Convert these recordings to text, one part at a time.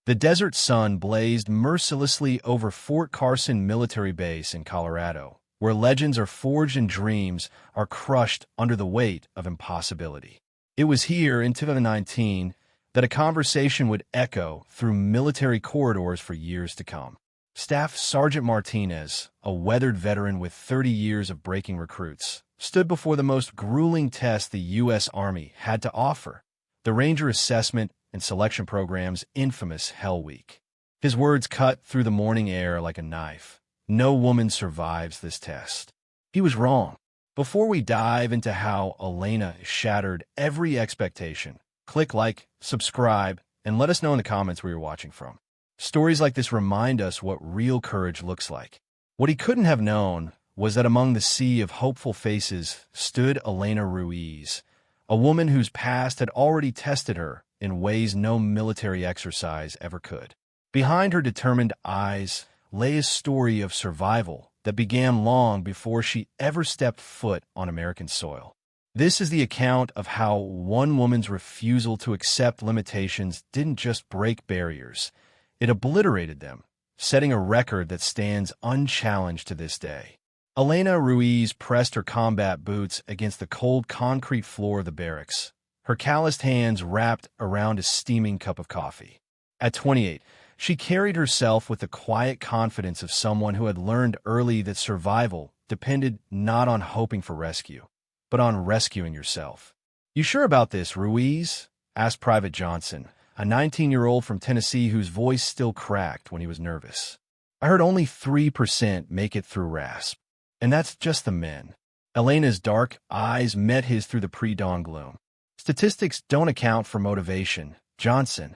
The desert sun blazed mercilessly over Fort Carson military base in Colorado, where legends are forged and dreams are crushed under the weight of impossibility. It was here, in 2019, that a conversation would echo through military corridors for years to come. Staff Sergeant Martinez, a weathered veteran with 30 years of breaking recruits, stood before the most grueling test the U.S. Army had to offer, the Ranger Assessment and Selection Program's infamous Hell Week. His words cut through the morning air like a knife. No woman survives this test. He was wrong. Before we dive into how Elena shattered every expectation, click like, subscribe, and let us know in the comments where you're watching from. Stories like this remind us what real courage looks like. What he couldn't have known was that among the sea of hopeful faces stood Elena Ruiz, a woman whose past had already tested her in ways no military exercise ever could. Behind her determined eyes lay a story of survival that began long before she ever stepped foot on American soil. This is the account of how one woman's refusal to accept limitations didn't just break barriers, it obliterated them, setting a record that stands unchallenged to this day. Elena Ruiz pressed her combat boots against the cold concrete floor of the barracks, her calloused hands wrapped around a steaming cup of coffee. At 28, she carried herself with the quiet confidence of someone who had learned early that survival depended not on hoping for rescue, but on rescuing yourself. "You sure about this, Ruiz?" asked Private Johnson, a 19-year-old from Tennessee whose voice still cracked when he was nervous. "I heard only 3% make it through RASP, and that's just the men." Elena's dark eyes met his through the pre-dawn gloom. "Statistics don't account for motivation, Johnson."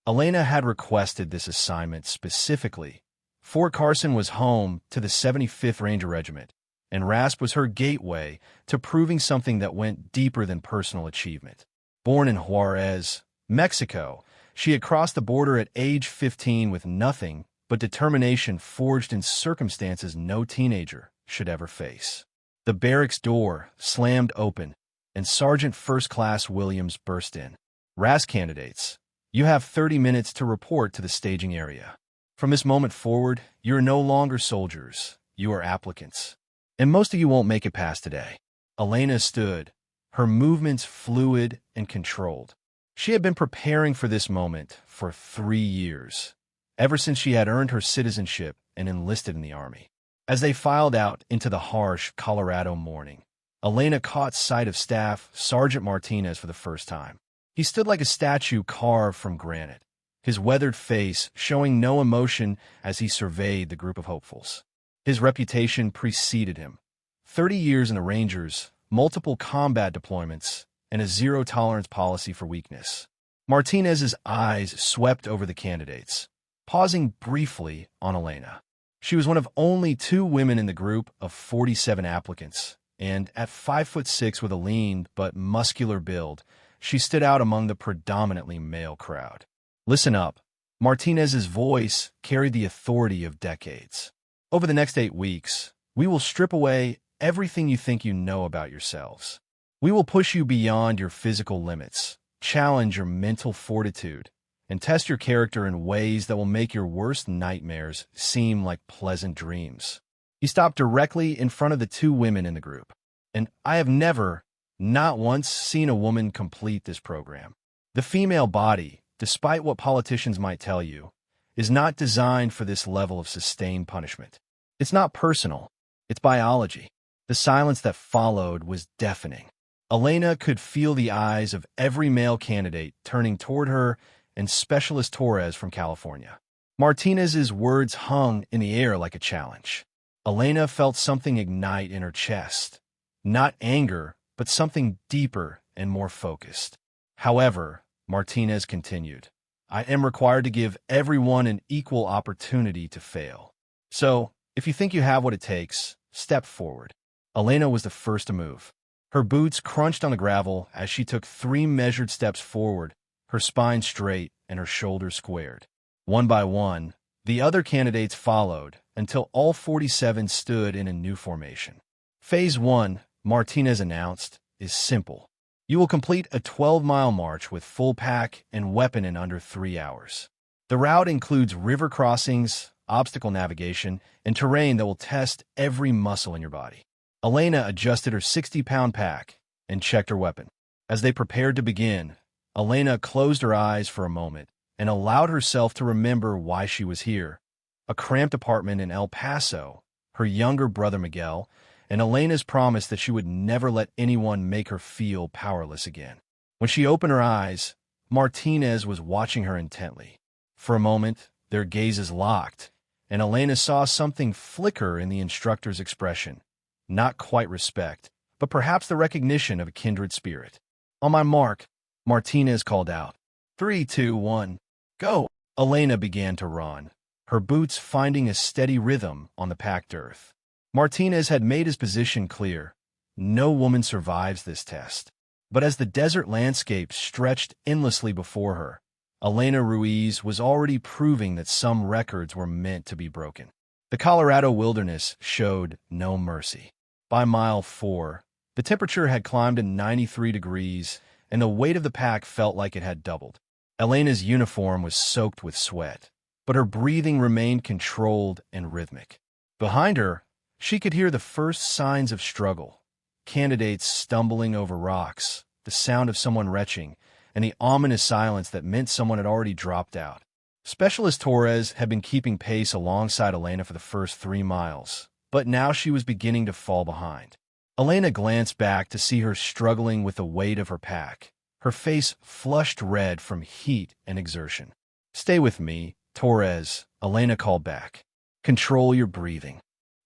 Elena had requested this assignment specifically. Fort Carson was home to the 75th Ranger Regiment, and RASP was her gateway to proving something that went deeper than personal achievement. Born in Juarez, Mexico, she had crossed the border at age 15 with nothing but determination forged in circumstances no teenager should ever face. The barracks door slammed open, and Sergeant First Class Williams burst in. "RASP candidates, you have 30 minutes to report to the staging area. From this moment forward, you are no longer soldiers, you are applicants. And most of you won't make it past today." Elena stood, her movements fluid and controlled. She had been preparing for this moment for 3 years, ever since she had earned her citizenship and enlisted in the Army. As they filed out into the harsh Colorado morning, Elena caught sight of Staff Sergeant Martinez for the first time. He stood like a statue carved from granite, his weathered face showing no emotion as he surveyed the group of hopefuls. His reputation preceded him. 30 years in the Rangers, multiple combat deployments, and a zero-tolerance policy for weakness. Martinez's eyes swept over the candidates, pausing briefly on Elena. She was one of only 2 women in the group of 47 applicants, and at 5'6" with a lean but muscular build, she stood out among the predominantly male crowd. "Listen up." Martinez's voice carried the authority of decades. "Over the next 8 weeks, we will strip away everything you think you know about yourselves. We will push you beyond your physical limits, challenge your mental fortitude, and test your character in ways that will make your worst nightmares seem like pleasant dreams." He stopped directly in front of the 2 women in the group. "And I have never, not once, seen a woman complete this program. The female body, despite what politicians might tell you, is not designed for this level of sustained punishment. It's not personal. It's biology." The silence that followed was deafening. Elena could feel the eyes of every male candidate turning toward her and Specialist Torres from California. Martinez's words hung in the air like a challenge. Elena felt something ignite in her chest. Not anger, but something deeper and more focused. "However," Martinez continued, "I am required to give everyone an equal opportunity to fail. So, if you think you have what it takes, step forward." Elena was the first to move. Her boots crunched on the gravel as she took 3 measured steps forward, her spine straight and her shoulders squared. One by one, the other candidates followed until all 47 stood in a new formation. "Phase 1, Martinez announced, is simple. You will complete a 12-mile march with full pack and weapon in under 3 hours. The route includes river crossings, obstacle navigation, and terrain that will test every muscle in your body. Elena adjusted her 60-pound pack and checked her weapon. As they prepared to begin, Elena closed her eyes for a moment and allowed herself to remember why she was here. A cramped apartment in El Paso, her younger brother Miguel, and Elena's promise that she would never let anyone make her feel powerless again. When she opened her eyes, Martinez was watching her intently. For a moment, their gazes locked, and Elena saw something flicker in the instructor's expression. Not quite respect, but perhaps the recognition of a kindred spirit. "On my mark," Martinez called out. 3, 2, 1, go! Elena began to run, her boots finding a steady rhythm on the packed earth. Martinez had made his position clear. No woman survives this test. But as the desert landscape stretched endlessly before her, Elena Ruiz was already proving that some records were meant to be broken. The Colorado wilderness showed no mercy. By mile 4, the temperature had climbed to 93 degrees, and the weight of the pack felt like it had doubled. Elena's uniform was soaked with sweat, but her breathing remained controlled and rhythmic. Behind her, she could hear the first signs of struggle. Candidates stumbling over rocks, the sound of someone retching, and the ominous silence that meant someone had already dropped out. Specialist Torres had been keeping pace alongside Elena for the first 3 miles, but now she was beginning to fall behind. Elena glanced back to see her struggling with the weight of her pack, her face flushed red from heat and exertion. "Stay with me, Torres," Elena called back. "Control your breathing."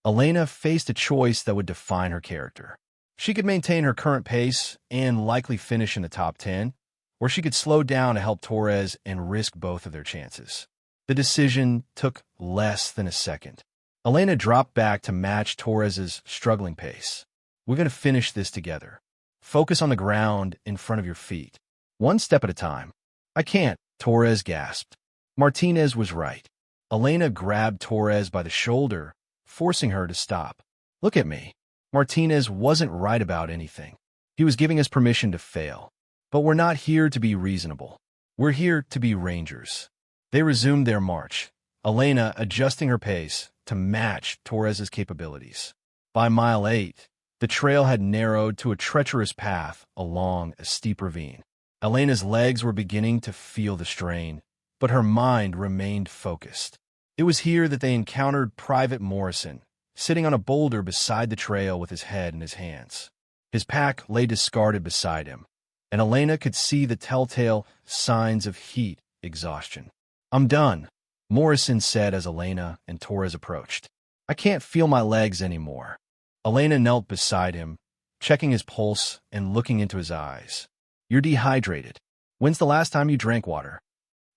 Elena faced a choice that would define her character. She could maintain her current pace and likely finish in the top 10, or she could slow down to help Torres and risk both of their chances. The decision took less than a second. Elena dropped back to match Torres's struggling pace. "We're going to finish this together. Focus on the ground in front of your feet. One step at a time." "I can't," Torres gasped. Martinez was right. Elena grabbed Torres by the shoulder, forcing her to stop. "Look at me." Martinez wasn't right about anything. He was giving us permission to fail. But we're not here to be reasonable. We're here to be rangers. They resumed their march, Elena adjusting her pace to match Torres's capabilities. By mile 8, the trail had narrowed to a treacherous path along a steep ravine. Elena's legs were beginning to feel the strain, but her mind remained focused. It was here that they encountered Private Morrison, sitting on a boulder beside the trail with his head in his hands. His pack lay discarded beside him, and Elena could see the telltale signs of heat exhaustion. "I'm done," Morrison said as Elena and Torres approached. "I can't feel my legs anymore." Elena knelt beside him, checking his pulse and looking into his eyes. "You're dehydrated. When's the last time you drank water?"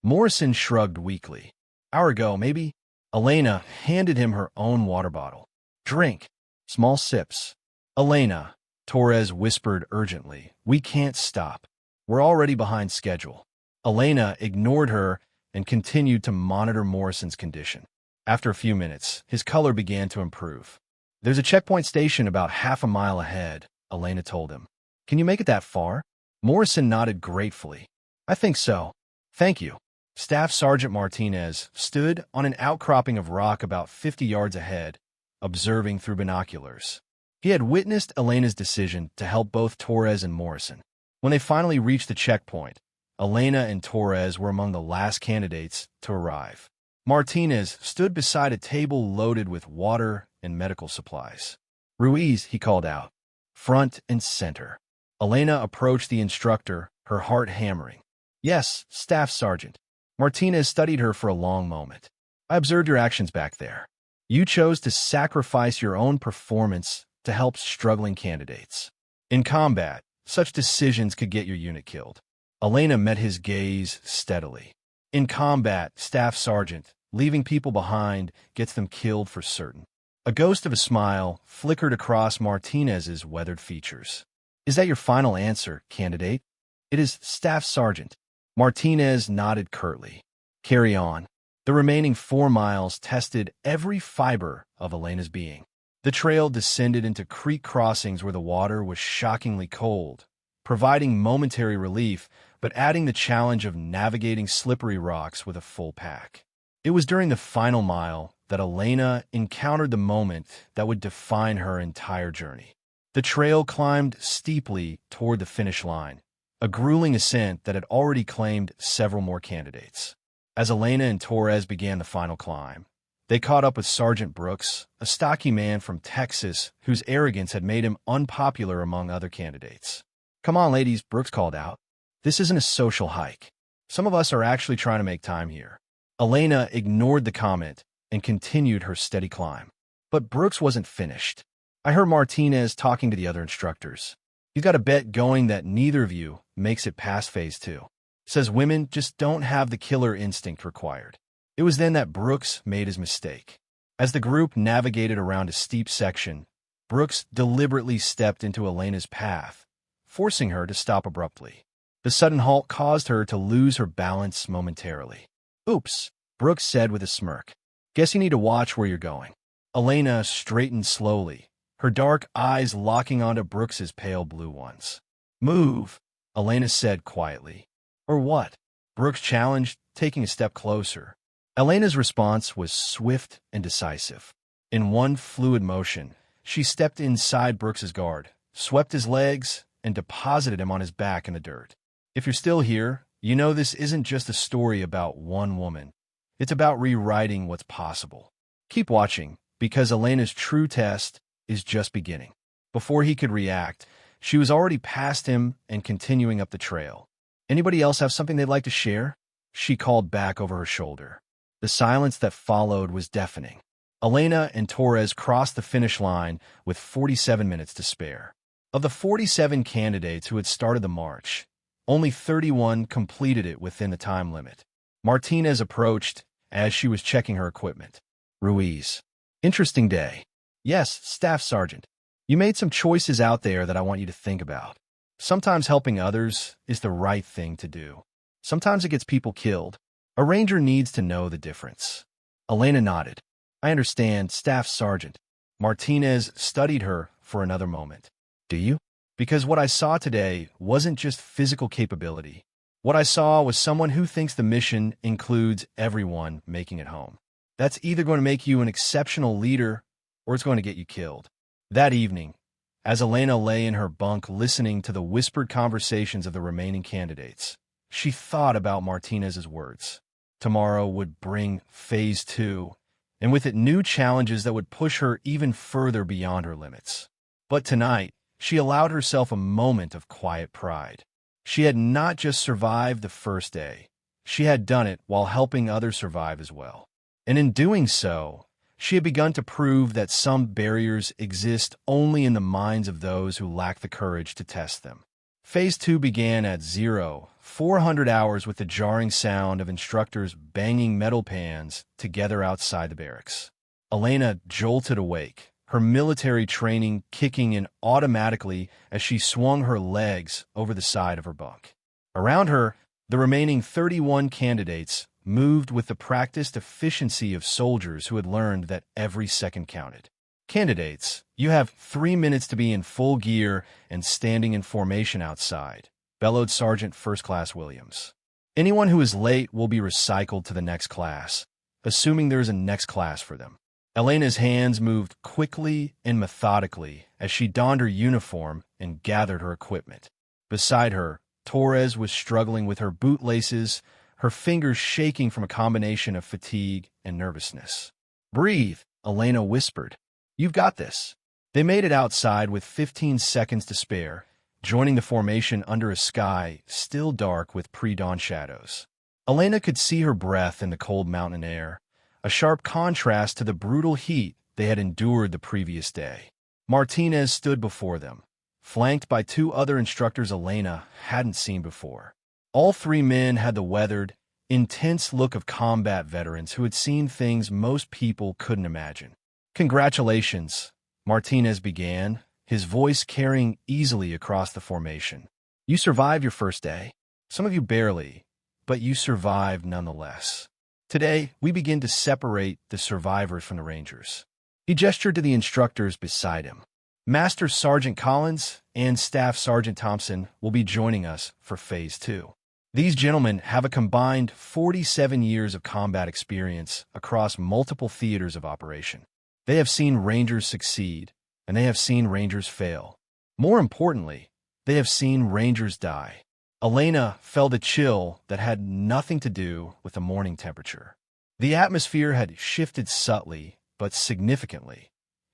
Morrison shrugged weakly. "Hour ago, maybe." Elena handed him her own water bottle. "Drink. Small sips." "Elena," Torres whispered urgently, "we can't stop. We're already behind schedule." Elena ignored her and continued to monitor Morrison's condition. After a few minutes, his color began to improve. "There's a checkpoint station about half a mile ahead," Elena told him. "Can you make it that far?" Morrison nodded gratefully. "I think so. Thank you." Staff Sergeant Martinez stood on an outcropping of rock about 50 yards ahead, observing through binoculars. He had witnessed Elena's decision to help both Torres and Morrison. When they finally reached the checkpoint, Elena and Torres were among the last candidates to arrive. Martinez stood beside a table loaded with water and medical supplies. "Ruiz," he called out, "front and center." Elena approached the instructor, her heart hammering. "Yes, Staff Sergeant." Martinez studied her for a long moment. "I observed your actions back there. You chose to sacrifice your own performance to help struggling candidates. In combat, such decisions could get your unit killed." Elena met his gaze steadily. "In combat, Staff Sergeant, leaving people behind gets them killed for certain." A ghost of a smile flickered across Martinez's weathered features. "Is that your final answer, candidate?" "It is, Staff Sergeant." Martinez nodded curtly. "Carry on." The remaining 4 miles tested every fiber of Elena's being. The trail descended into creek crossings where the water was shockingly cold, providing momentary relief but adding the challenge of navigating slippery rocks with a full pack. It was during the final mile that Elena encountered the moment that would define her entire journey. The trail climbed steeply toward the finish line, a grueling ascent that had already claimed several more candidates. As Elena and Torres began the final climb, they caught up with Sergeant Brooks, a stocky man from Texas whose arrogance had made him unpopular among other candidates. "Come on, ladies," Brooks called out. "This isn't a social hike. Some of us are actually trying to make time here." Elena ignored the comment and continued her steady climb. But Brooks wasn't finished. "I heard Martinez talking to the other instructors. He's got a bet going that neither of you makes it past phase 2. Says women just don't have the killer instinct required." It was then that Brooks made his mistake. As the group navigated around a steep section, Brooks deliberately stepped into Elena's path, forcing her to stop abruptly. The sudden halt caused her to lose her balance momentarily. "Oops," Brooks said with a smirk. "Guess you need to watch where you're going." Elena straightened slowly, her dark eyes locking onto Brooks's pale blue ones. "Move," Elena said quietly. "Or what?" Brooks challenged, taking a step closer. Elena's response was swift and decisive. In one fluid motion, she stepped inside Brooks's guard, swept his legs, and deposited him on his back in the dirt. If you're still here, you know this isn't just a story about one woman. It's about rewriting what's possible. Keep watching, because Elena's true test is just beginning. Before he could react, she was already past him and continuing up the trail. "Anybody else have something they'd like to share?" she called back over her shoulder. The silence that followed was deafening. Elena and Torres crossed the finish line with 47 minutes to spare. Of the 47 candidates who had started the march, only 31 completed it within the time limit. Martinez approached as she was checking her equipment. "Ruiz, interesting day." "Yes, Staff Sergeant. You made some choices out there that I want you to think about. Sometimes helping others is the right thing to do. Sometimes it gets people killed. A ranger needs to know the difference." Elena nodded. "I understand, Staff Sergeant." Martinez studied her for another moment. "Do you?" "Because what I saw today wasn't just physical capability. What I saw was someone who thinks the mission includes everyone making it home. That's either going to make you an exceptional leader or it's going to get you killed." That evening, as Elena lay in her bunk listening to the whispered conversations of the remaining candidates, she thought about Martinez's words. Tomorrow would bring phase 2, and with it new challenges that would push her even further beyond her limits. But tonight, she allowed herself a moment of quiet pride. She had not just survived the first day, she had done it while helping others survive as well. And in doing so, she had begun to prove that some barriers exist only in the minds of those who lack the courage to test them. Phase 2 began at 400 hours with the jarring sound of instructors banging metal pans together outside the barracks. Elena jolted awake, her military training kicking in automatically as she swung her legs over the side of her bunk. Around her, the remaining 31 candidates moved with the practiced efficiency of soldiers who had learned that every second counted. "Candidates, you have 3 minutes to be in full gear and standing in formation outside," bellowed Sergeant First Class Williams. "Anyone who is late will be recycled to the next class, assuming there is a next class for them." Elena's hands moved quickly and methodically as she donned her uniform and gathered her equipment. Beside her, Torres was struggling with her bootlaces, her fingers shaking from a combination of fatigue and nervousness. "Breathe," Elena whispered. "You've got this." They made it outside with 15 seconds to spare, joining the formation under a sky still dark with pre-dawn shadows. Elena could see her breath in the cold mountain air, a sharp contrast to the brutal heat they had endured the previous day. Martinez stood before them, flanked by 2 other instructors Elena hadn't seen before. All 3 men had the weathered, intense look of combat veterans who had seen things most people couldn't imagine. "Congratulations," Martinez began, his voice carrying easily across the formation. "You survived your first day. Some of you barely, but you survived nonetheless. Today, we begin to separate the survivors from the Rangers." He gestured to the instructors beside him. "Master Sergeant Collins and Staff Sergeant Thompson will be joining us for Phase 2. These gentlemen have a combined 47 years of combat experience across multiple theaters of operation. They have seen Rangers succeed, and they have seen Rangers fail. More importantly, they have seen Rangers die. Elena felt a chill that had nothing to do with the morning temperature. The atmosphere had shifted subtly, but significantly.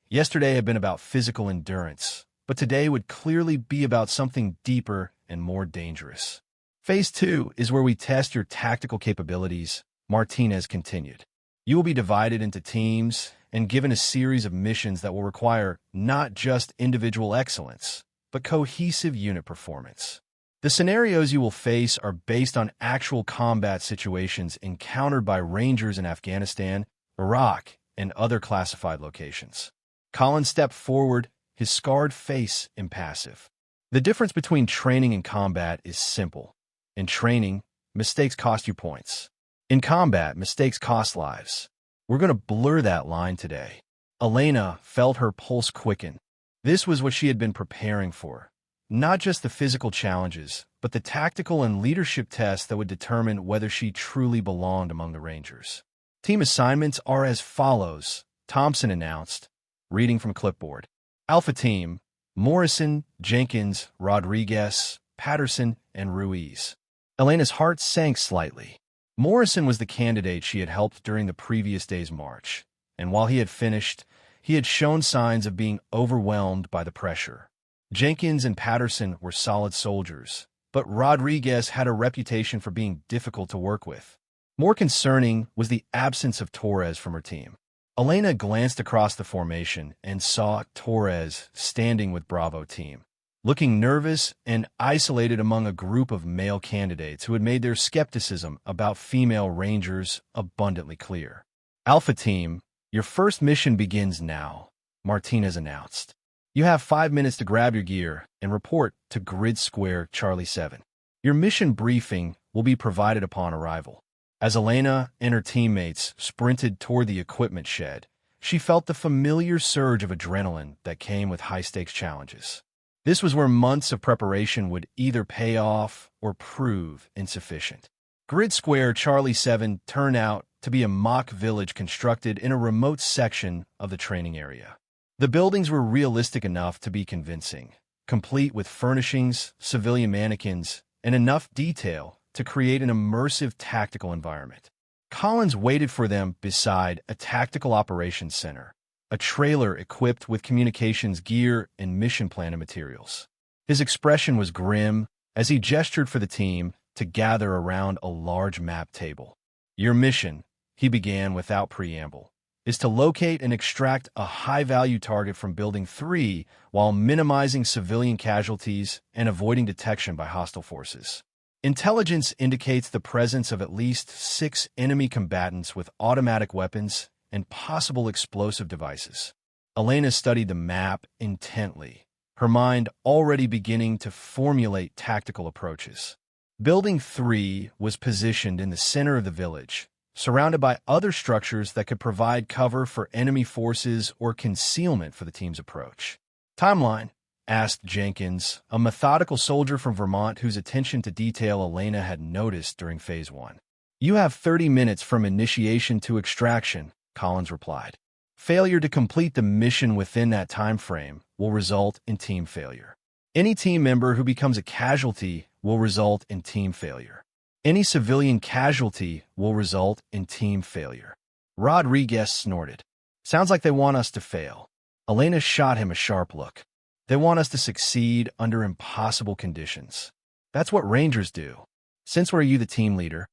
Yesterday had been about physical endurance, but today would clearly be about something deeper and more dangerous. Phase 2 is where we test your tactical capabilities, Martinez continued. You will be divided into teams and given a series of missions that will require not just individual excellence, but cohesive unit performance. The scenarios you will face are based on actual combat situations encountered by Rangers in Afghanistan, Iraq, and other classified locations. Colin stepped forward, his scarred face impassive. The difference between training and combat is simple. In training, mistakes cost you points. In combat, mistakes cost lives. We're going to blur that line today. Elena felt her pulse quicken. This was what she had been preparing for. Not just the physical challenges, but the tactical and leadership tests that would determine whether she truly belonged among the Rangers. Team assignments are as follows, Thompson announced, reading from clipboard. Alpha Team, Morrison, Jenkins, Rodriguez, Patterson, and Ruiz. Elena's heart sank slightly. Morrison was the candidate she had helped during the previous day's march, and while he had finished, he had shown signs of being overwhelmed by the pressure. Jenkins and Patterson were solid soldiers, but Rodriguez had a reputation for being difficult to work with. More concerning was the absence of Torres from her team. Elena glanced across the formation and saw Torres standing with Bravo team, looking nervous and isolated among a group of male candidates who had made their skepticism about female Rangers abundantly clear. Alpha Team, your first mission begins now, Martinez announced. You have 5 minutes to grab your gear and report to Grid Square Charlie 7. Your mission briefing will be provided upon arrival. As Elena and her teammates sprinted toward the equipment shed, she felt the familiar surge of adrenaline that came with high-stakes challenges. This was where months of preparation would either pay off or prove insufficient. Grid Square Charlie 7 turned out to be a mock village constructed in a remote section of the training area. The buildings were realistic enough to be convincing, complete with furnishings, civilian mannequins, and enough detail to create an immersive tactical environment. Collins waited for them beside a tactical operations center, a trailer equipped with communications gear and mission planning materials. His expression was grim as he gestured for the team to gather around a large map table. Your mission, he began without preamble, is to locate and extract a high-value target from Building 3 while minimizing civilian casualties and avoiding detection by hostile forces. Intelligence indicates the presence of at least 6 enemy combatants with automatic weapons and possible explosive devices. Elena studied the map intently, her mind already beginning to formulate tactical approaches. Building 3 was positioned in the center of the village, surrounded by other structures that could provide cover for enemy forces or concealment for the team's approach. Timeline, asked Jenkins, a methodical soldier from Vermont whose attention to detail Elena had noticed during Phase 1. You have 30 minutes from initiation to extraction, Collins replied. Failure to complete the mission within that time frame will result in team failure. Any team member who becomes a casualty will result in team failure. Any civilian casualty will result in team failure. Rodriguez snorted. Sounds like they want us to fail. Elena shot him a sharp look. They want us to succeed under impossible conditions. That's what Rangers do. Since were you the team leader?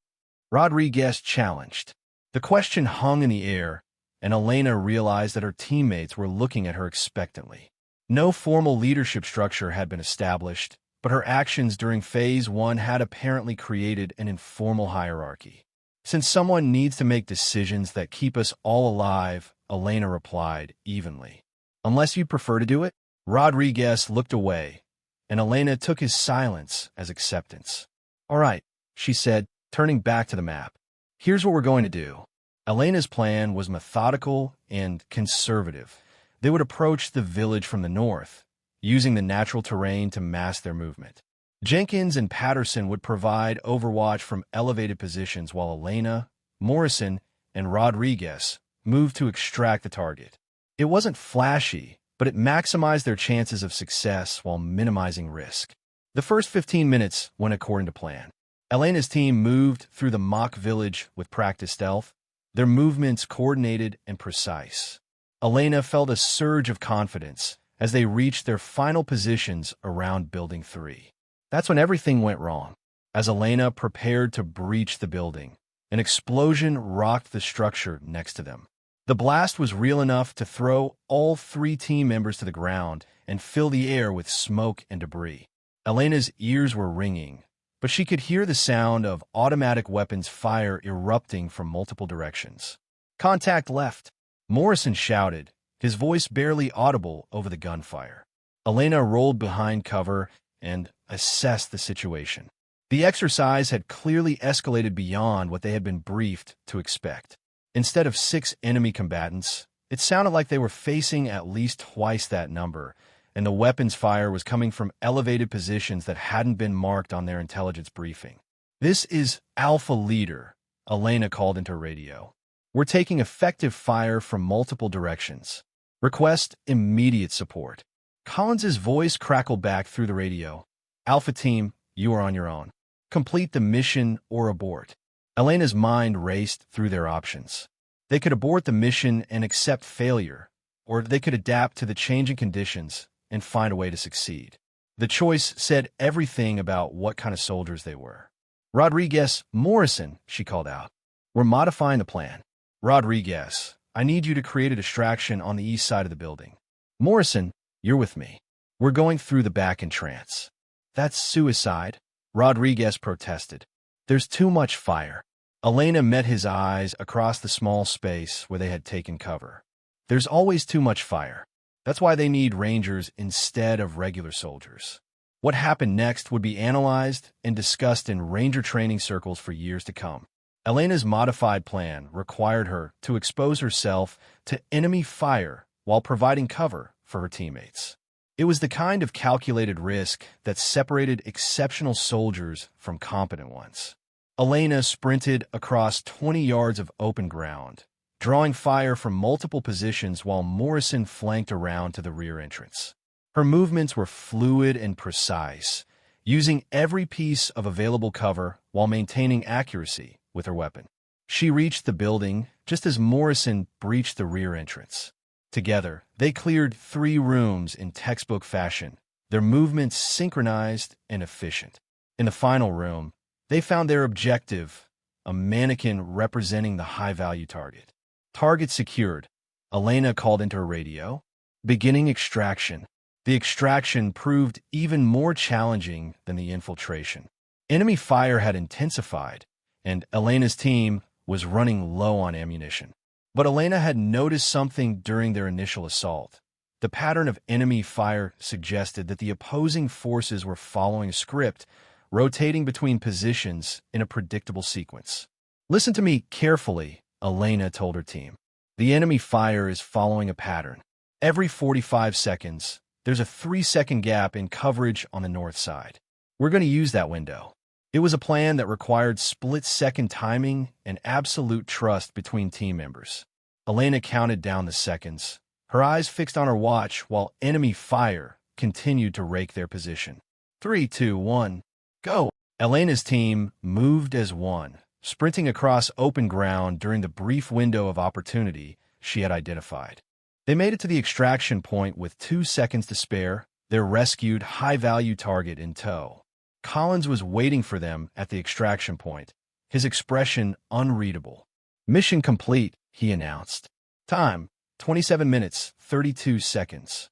Rodriguez challenged. The question hung in the air, and Elena realized that her teammates were looking at her expectantly. No formal leadership structure had been established, but her actions during Phase 1 had apparently created an informal hierarchy. Since someone needs to make decisions that keep us all alive, Elena replied evenly. Unless you prefer to do it? Rodriguez looked away, and Elena took his silence as acceptance. All right, she said, turning back to the map. Here's what we're going to do. Elena's plan was methodical and conservative. They would approach the village from the north, using the natural terrain to mask their movement. Jenkins and Patterson would provide overwatch from elevated positions while Elena, Morrison, and Rodriguez moved to extract the target. It wasn't flashy, but it maximized their chances of success while minimizing risk. The first 15 minutes went according to plan. Elena's team moved through the mock village with practiced stealth, their movements coordinated and precise. Elena felt a surge of confidence as they reached their final positions around Building 3. That's when everything went wrong. As Elena prepared to breach the building, an explosion rocked the structure next to them. The blast was real enough to throw all 3 team members to the ground and fill the air with smoke and debris. Elena's ears were ringing, but she could hear the sound of automatic weapons fire erupting from multiple directions. "Contact left," Morrison shouted, his voice barely audible over the gunfire. Elena rolled behind cover and assessed the situation. The exercise had clearly escalated beyond what they had been briefed to expect. Instead of 6 enemy combatants, it sounded like they were facing at least twice that number, and the weapons fire was coming from elevated positions that hadn't been marked on their intelligence briefing. "This is Alpha Leader," Elena called into radio. "We're taking effective fire from multiple directions. Request immediate support." Collins's voice crackled back through the radio. "Alpha Team, you are on your own. Complete the mission or abort." Elena's mind raced through their options. They could abort the mission and accept failure, or they could adapt to the changing conditions and find a way to succeed. The choice said everything about what kind of soldiers they were. "Rodriguez, Morrison," she called out. "We're modifying the plan." "Rodriguez, I need you to create a distraction on the east side of the building." "Morrison, you're with me. We're going through the back entrance." "That's suicide," Rodriguez protested. "There's too much fire." Elena met his eyes across the small space where they had taken cover. "There's always too much fire. That's why they need Rangers instead of regular soldiers." What happened next would be analyzed and discussed in Ranger training circles for years to come. Elena's modified plan required her to expose herself to enemy fire while providing cover for her teammates. It was the kind of calculated risk that separated exceptional soldiers from competent ones. Elena sprinted across 20 yards of open ground, drawing fire from multiple positions while Morrison flanked around to the rear entrance. Her movements were fluid and precise, using every piece of available cover while maintaining accuracy with her weapon. She reached the building just as Morrison breached the rear entrance. Together, they cleared 3 rooms in textbook fashion, their movements synchronized and efficient. In the final room, they found their objective, a mannequin representing the high-value target. "Target secured," Elena called into her radio. "Beginning extraction." The extraction proved even more challenging than the infiltration. Enemy fire had intensified, and Elena's team was running low on ammunition. But Elena had noticed something during their initial assault. The pattern of enemy fire suggested that the opposing forces were following a script, rotating between positions in a predictable sequence. "Listen to me carefully," Elena told her team. "The enemy fire is following a pattern. Every 45 seconds, there's a 3-second gap in coverage on the north side. We're going to use that window." It was a plan that required split-second timing and absolute trust between team members. Elena counted down the seconds, her eyes fixed on her watch while enemy fire continued to rake their position. 3, 2, 1, go! Elena's team moved as one, sprinting across open ground during the brief window of opportunity she had identified. They made it to the extraction point with 2 seconds to spare, their rescued high-value target in tow. Collins was waiting for them at the extraction point, his expression unreadable. "Mission complete," he announced. "Time, 27 minutes, 32 seconds.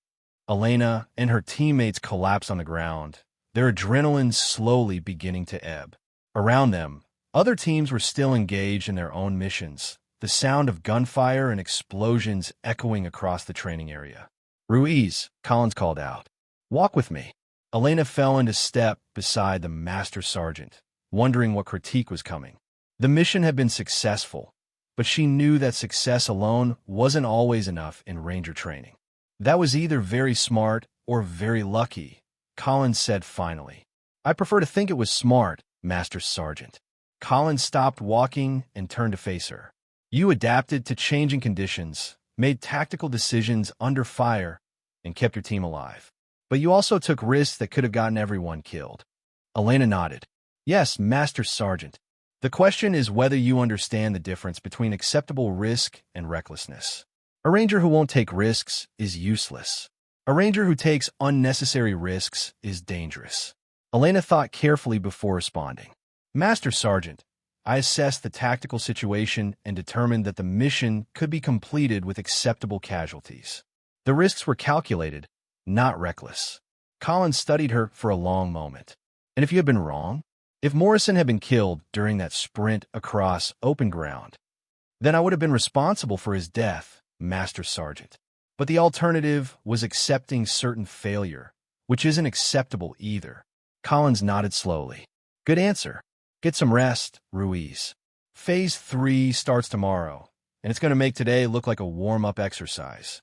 Elena and her teammates collapsed on the ground, their adrenaline slowly beginning to ebb. Around them, other teams were still engaged in their own missions, the sound of gunfire and explosions echoing across the training area. "Ruiz," Collins called out. "Walk with me." Elena fell into step beside the master sergeant, wondering what critique was coming. The mission had been successful, but she knew that success alone wasn't always enough in Ranger training. "That was either very smart or very lucky," Collins said finally. I prefer to think it was smart, Master Sergeant. Collins stopped walking and turned to face her. You adapted to changing conditions, made tactical decisions under fire, and kept your team alive. But you also took risks that could have gotten everyone killed. Elena nodded. Yes, Master Sergeant. The question is whether you understand the difference between acceptable risk and recklessness. A ranger who won't take risks is useless. A ranger who takes unnecessary risks is dangerous. Elena thought carefully before responding. Master Sergeant, I assessed the tactical situation and determined that the mission could be completed with acceptable casualties. The risks were calculated, not reckless. Collins studied her for a long moment. And if you had been wrong? If Morrison had been killed during that sprint across open ground, then I would have been responsible for his death, Master Sergeant. But the alternative was accepting certain failure, which isn't acceptable either. Collins nodded slowly. Good answer. Get some rest, Ruiz. Phase 3 starts tomorrow, and it's going to make today look like a warm-up exercise.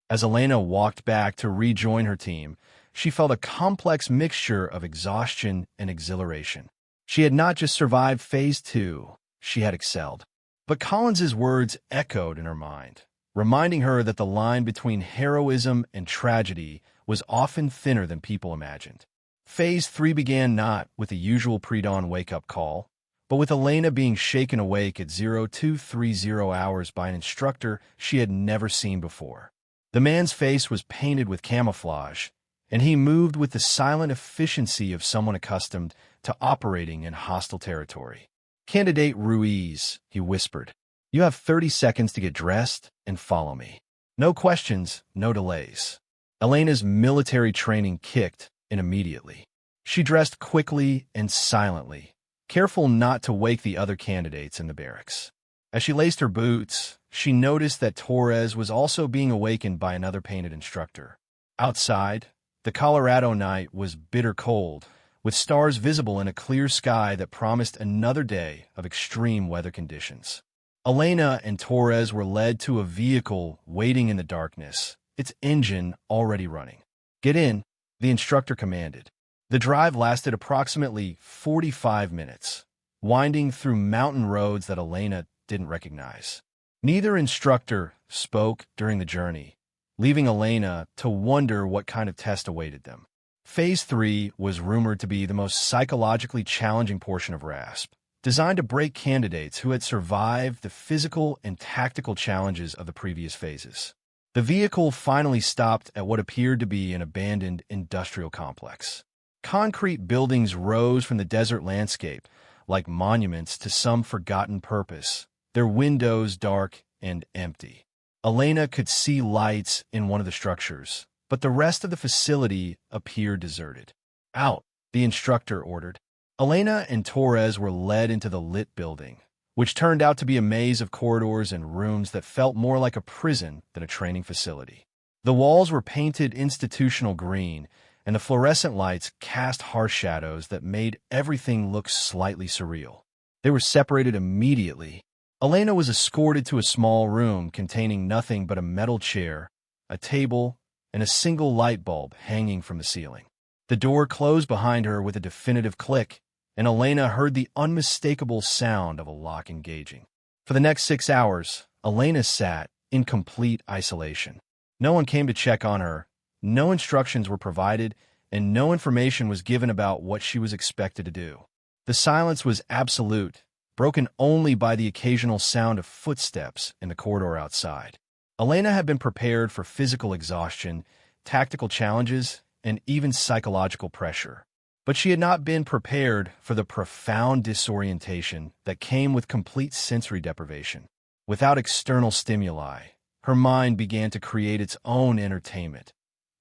As Elena walked back to rejoin her team, she felt a complex mixture of exhaustion and exhilaration. She had not just survived Phase 2, she had excelled. But Collins's words echoed in her mind, reminding her that the line between heroism and tragedy was often thinner than people imagined. Phase 3 began not with the usual pre-dawn wake-up call, but with Elena being shaken awake at 0230 hours by an instructor she had never seen before. The man's face was painted with camouflage, and he moved with the silent efficiency of someone accustomed to operating in hostile territory. Candidate Ruiz, he whispered, you have 30 seconds to get dressed and follow me. No questions, no delays. Elena's military training kicked in immediately. She dressed quickly and silently, careful not to wake the other candidates in the barracks. As she laced her boots, she noticed that Torres was also being awakened by another painted instructor. Outside, the Colorado night was bitter cold, with stars visible in a clear sky that promised another day of extreme weather conditions. Elena and Torres were led to a vehicle waiting in the darkness, its engine already running. Get in, the instructor commanded. The drive lasted approximately 45 minutes, winding through mountain roads that Elena didn't recognize. Neither instructor spoke during the journey, leaving Elena to wonder what kind of test awaited them. Phase 3 was rumored to be the most psychologically challenging portion of RASP, designed to break candidates who had survived the physical and tactical challenges of the previous phases. The vehicle finally stopped at what appeared to be an abandoned industrial complex. Concrete buildings rose from the desert landscape, like monuments to some forgotten purpose, their windows dark and empty. Elena could see lights in one of the structures, but the rest of the facility appeared deserted. Out, the instructor ordered. Elena and Torres were led into the lit building, which turned out to be a maze of corridors and rooms that felt more like a prison than a training facility. The walls were painted institutional green, and the fluorescent lights cast harsh shadows that made everything look slightly surreal. They were separated immediately. Elena was escorted to a small room containing nothing but a metal chair, a table, and a single light bulb hanging from the ceiling. The door closed behind her with a definitive click, and Elena heard the unmistakable sound of a lock engaging. For the next 6 hours, Elena sat in complete isolation. No one came to check on her, no instructions were provided, and no information was given about what she was expected to do. The silence was absolute, broken only by the occasional sound of footsteps in the corridor outside. Elena had been prepared for physical exhaustion, tactical challenges, and even psychological pressure. But she had not been prepared for the profound disorientation that came with complete sensory deprivation. Without external stimuli, her mind began to create its own entertainment.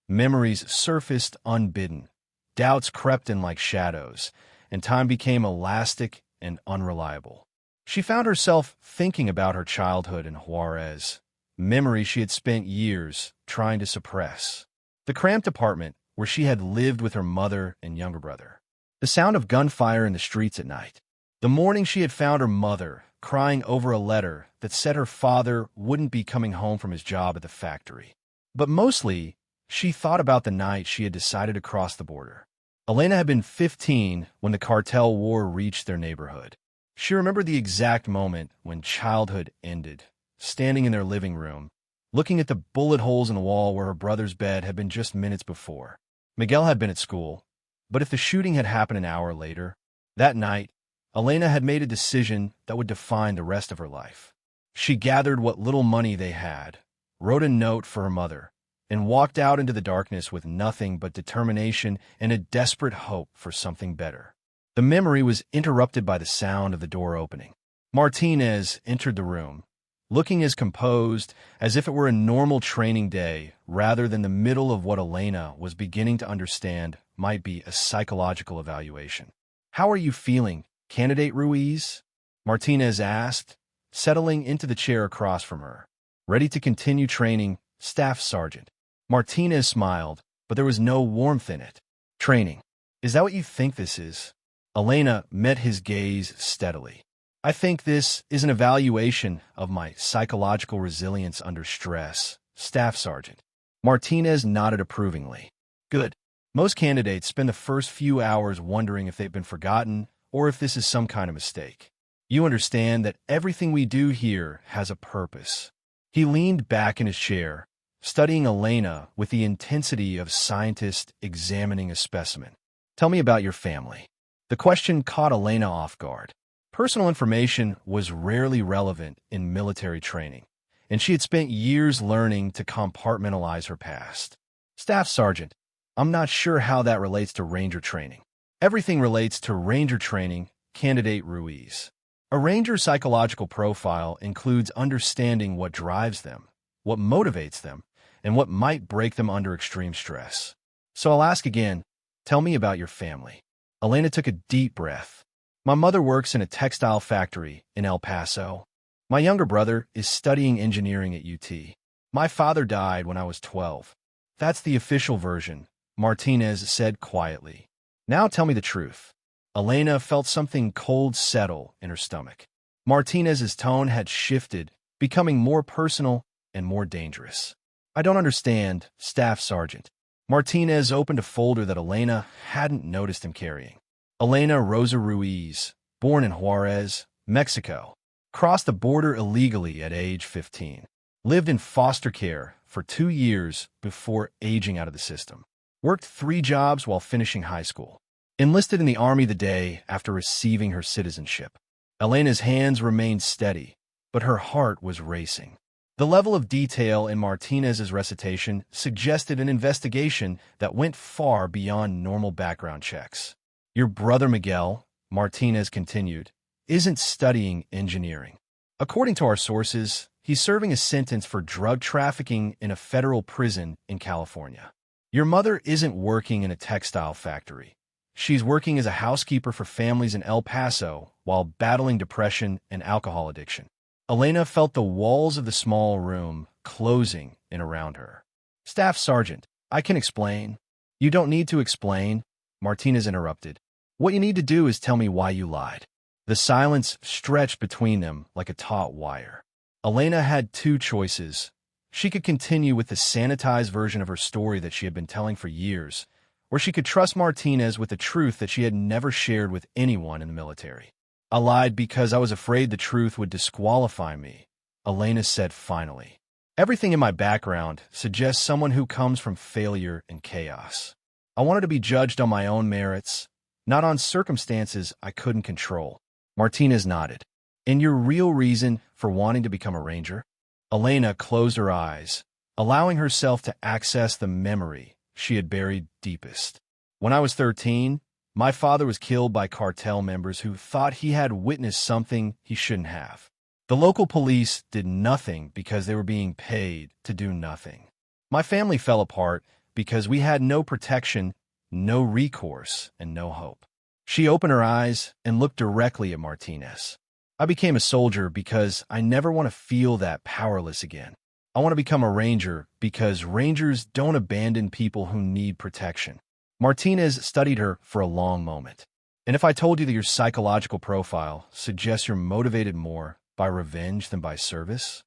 Memories surfaced unbidden, doubts crept in like shadows, and time became elastic and unreliable. She found herself thinking about her childhood in Juarez, memories she had spent years trying to suppress. The cramped apartment where she had lived with her mother and younger brother. The sound of gunfire in the streets at night. The morning she had found her mother crying over a letter that said her father wouldn't be coming home from his job at the factory. But mostly, she thought about the night she had decided to cross the border. Elena had been 15 when the cartel war reached their neighborhood. She remembered the exact moment when childhood ended, standing in their living room, looking at the bullet holes in the wall where her brother's bed had been just minutes before. Miguel had been at school, but if the shooting had happened an hour later, that night, Elena had made a decision that would define the rest of her life. She gathered what little money they had, wrote a note for her mother, and walked out into the darkness with nothing but determination and a desperate hope for something better. The memory was interrupted by the sound of the door opening. Martinez entered the room, looking as composed as if it were a normal training day rather than the middle of what Elena was beginning to understand might be a psychological evaluation. "How are you feeling, Candidate Ruiz?" Martinez asked, settling into the chair across from her. "Ready to continue training, Staff Sergeant." Martinez smiled, but there was no warmth in it. "Training. Is that what you think this is?" Elena met his gaze steadily. "I think this is an evaluation of my psychological resilience under stress, Staff Sergeant." Martinez nodded approvingly. "Good. Most candidates spend the first few hours wondering if they've been forgotten or if this is some kind of mistake. You understand that everything we do here has a purpose." He leaned back in his chair, studying Elena with the intensity of a scientist examining a specimen. "Tell me about your family." The question caught Elena off guard. Personal information was rarely relevant in military training, and she had spent years learning to compartmentalize her past. "Staff Sergeant, I'm not sure how that relates to Ranger training." "Everything relates to Ranger training, Candidate Ruiz." A Ranger's psychological profile includes understanding what drives them, what motivates them, and what might break them under extreme stress. "So I'll ask again, tell me about your family." Elena took a deep breath. "My mother works in a textile factory in El Paso. My younger brother is studying engineering at UT. My father died when I was 12. That's the official version," Martinez said quietly. "Now tell me the truth." Elena felt something cold settle in her stomach. Martinez's tone had shifted, becoming more personal and more dangerous. "I don't understand, Staff Sergeant." Martinez opened a folder that Elena hadn't noticed him carrying. Elena Rosa Ruiz, born in Juarez, Mexico, crossed the border illegally at age 15, lived in foster care for 2 years before aging out of the system, worked 3 jobs while finishing high school, enlisted in the Army the day after receiving her citizenship. Elena's hands remained steady, but her heart was racing. The level of detail in Martinez's recitation suggested an investigation that went far beyond normal background checks. "Your brother Miguel," Martinez continued, "isn't studying engineering. According to our sources, he's serving a sentence for drug trafficking in a federal prison in California. Your mother isn't working in a textile factory. She's working as a housekeeper for families in El Paso while battling depression and alcohol addiction." Elena felt the walls of the small room closing in around her. "Staff Sergeant, I can explain." "You don't need to explain," Martinez interrupted. "What you need to do is tell me why you lied." The silence stretched between them like a taut wire. Elena had 2 choices. She could continue with the sanitized version of her story that she had been telling for years, or she could trust Martinez with the truth that she had never shared with anyone in the military. "I lied because I was afraid the truth would disqualify me," Elena said finally. "Everything in my background suggests someone who comes from failure and chaos. I wanted to be judged on my own merits, not on circumstances I couldn't control." Martinez nodded. "And your real reason for wanting to become a Ranger?" Elena closed her eyes, allowing herself to access the memory she had buried deepest. "When I was 13, my father was killed by cartel members who thought he had witnessed something he shouldn't have. The local police did nothing because they were being paid to do nothing. My family fell apart because we had no protection, no recourse, and no hope." She opened her eyes and looked directly at Martinez. "I became a soldier because I never want to feel that powerless again. I want to become a Ranger because Rangers don't abandon people who need protection." Martinez studied her for a long moment. "And if I told you that your psychological profile suggests you're motivated more by revenge than by service?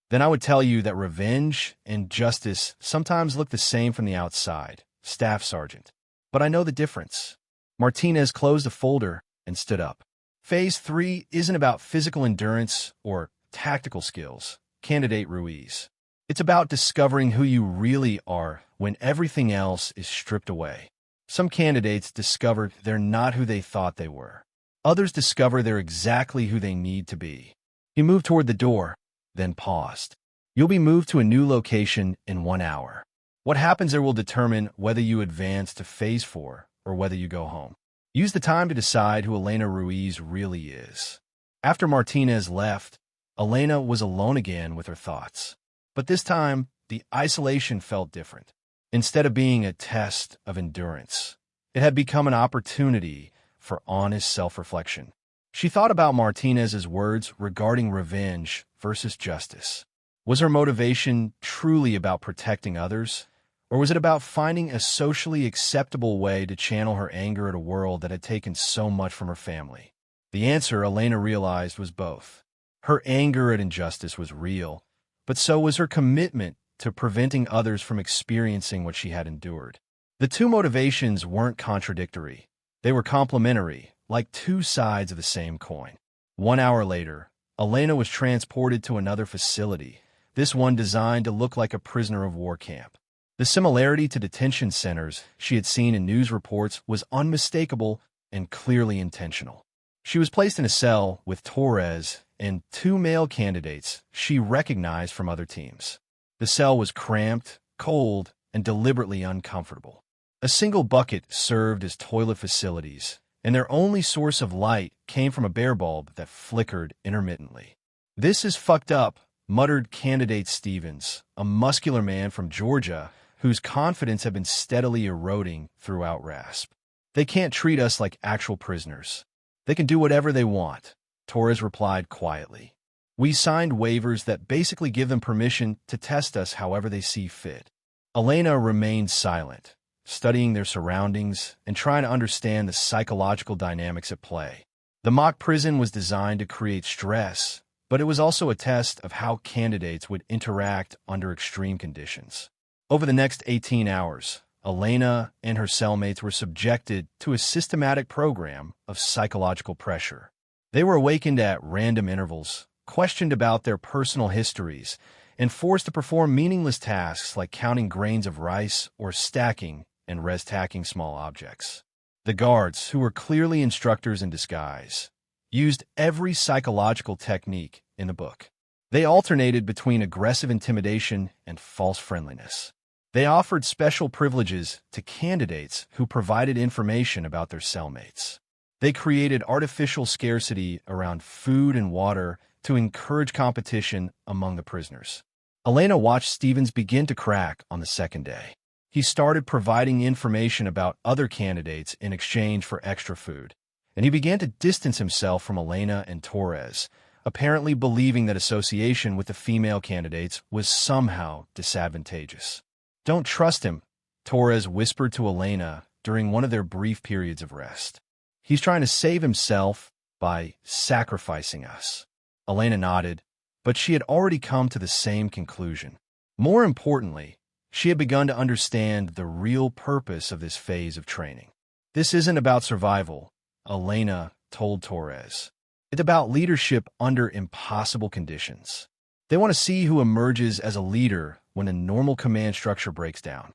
Then I would tell you that revenge and justice sometimes look the same from the outside, Staff Sergeant. But I know the difference. Martinez closed a folder and stood up. Phase 3 isn't about physical endurance or tactical skills, Candidate Ruiz. It's about discovering who you really are when everything else is stripped away. Some candidates discover they're not who they thought they were. Others discover they're exactly who they need to be. He moved toward the door, then paused. You'll be moved to a new location in 1 hour. What happens there will determine whether you advance to Phase 4 or whether you go home. Use the time to decide who Elena Ruiz really is. After Martinez left, Elena was alone again with her thoughts. But this time, the isolation felt different. Instead of being a test of endurance, it had become an opportunity for honest self-reflection. She thought about Martinez's words regarding revenge versus justice. Was her motivation truly about protecting others, or was it about finding a socially acceptable way to channel her anger at a world that had taken so much from her family? The answer, Elena realized, was both. Her anger at injustice was real, but so was her commitment to preventing others from experiencing what she had endured. The two motivations weren't contradictory. They were complementary, like two sides of the same coin. 1 hour later, Elena was transported to another facility, this one designed to look like a prisoner of war camp. The similarity to detention centers she had seen in news reports was unmistakable and clearly intentional. She was placed in a cell with Torres and 2 male candidates she recognized from other teams. The cell was cramped, cold, and deliberately uncomfortable. A single bucket served as toilet facilities, and their only source of light came from a bare bulb that flickered intermittently. "This is fucked up," muttered candidate Stevens, a muscular man from Georgia whose confidence had been steadily eroding throughout RASP. "They can't treat us like actual prisoners. They can do whatever they want," Torres replied quietly. "We signed waivers that basically give them permission to test us however they see fit." Elena remained silent, studying their surroundings and trying to understand the psychological dynamics at play. The mock prison was designed to create stress, but it was also a test of how candidates would interact under extreme conditions. Over the next 18 hours, Elena and her cellmates were subjected to a systematic program of psychological pressure. They were awakened at random intervals, questioned about their personal histories, and forced to perform meaningless tasks like counting grains of rice or stacking and res-tacking small objects. The guards, who were clearly instructors in disguise, used every psychological technique in the book. They alternated between aggressive intimidation and false friendliness. They offered special privileges to candidates who provided information about their cellmates. They created artificial scarcity around food and water to encourage competition among the prisoners. Elena watched Stevens begin to crack on the second day. He started providing information about other candidates in exchange for extra food, and he began to distance himself from Elena and Torres, apparently believing that association with the female candidates was somehow disadvantageous. "Don't trust him," Torres whispered to Elena during one of their brief periods of rest. "He's trying to save himself by sacrificing us." Elena nodded, but she had already come to the same conclusion. More importantly, she had begun to understand the real purpose of this phase of training. "This isn't about survival," Elena told Torres. "It's about leadership under impossible conditions. They want to see who emerges as a leader when a normal command structure breaks down."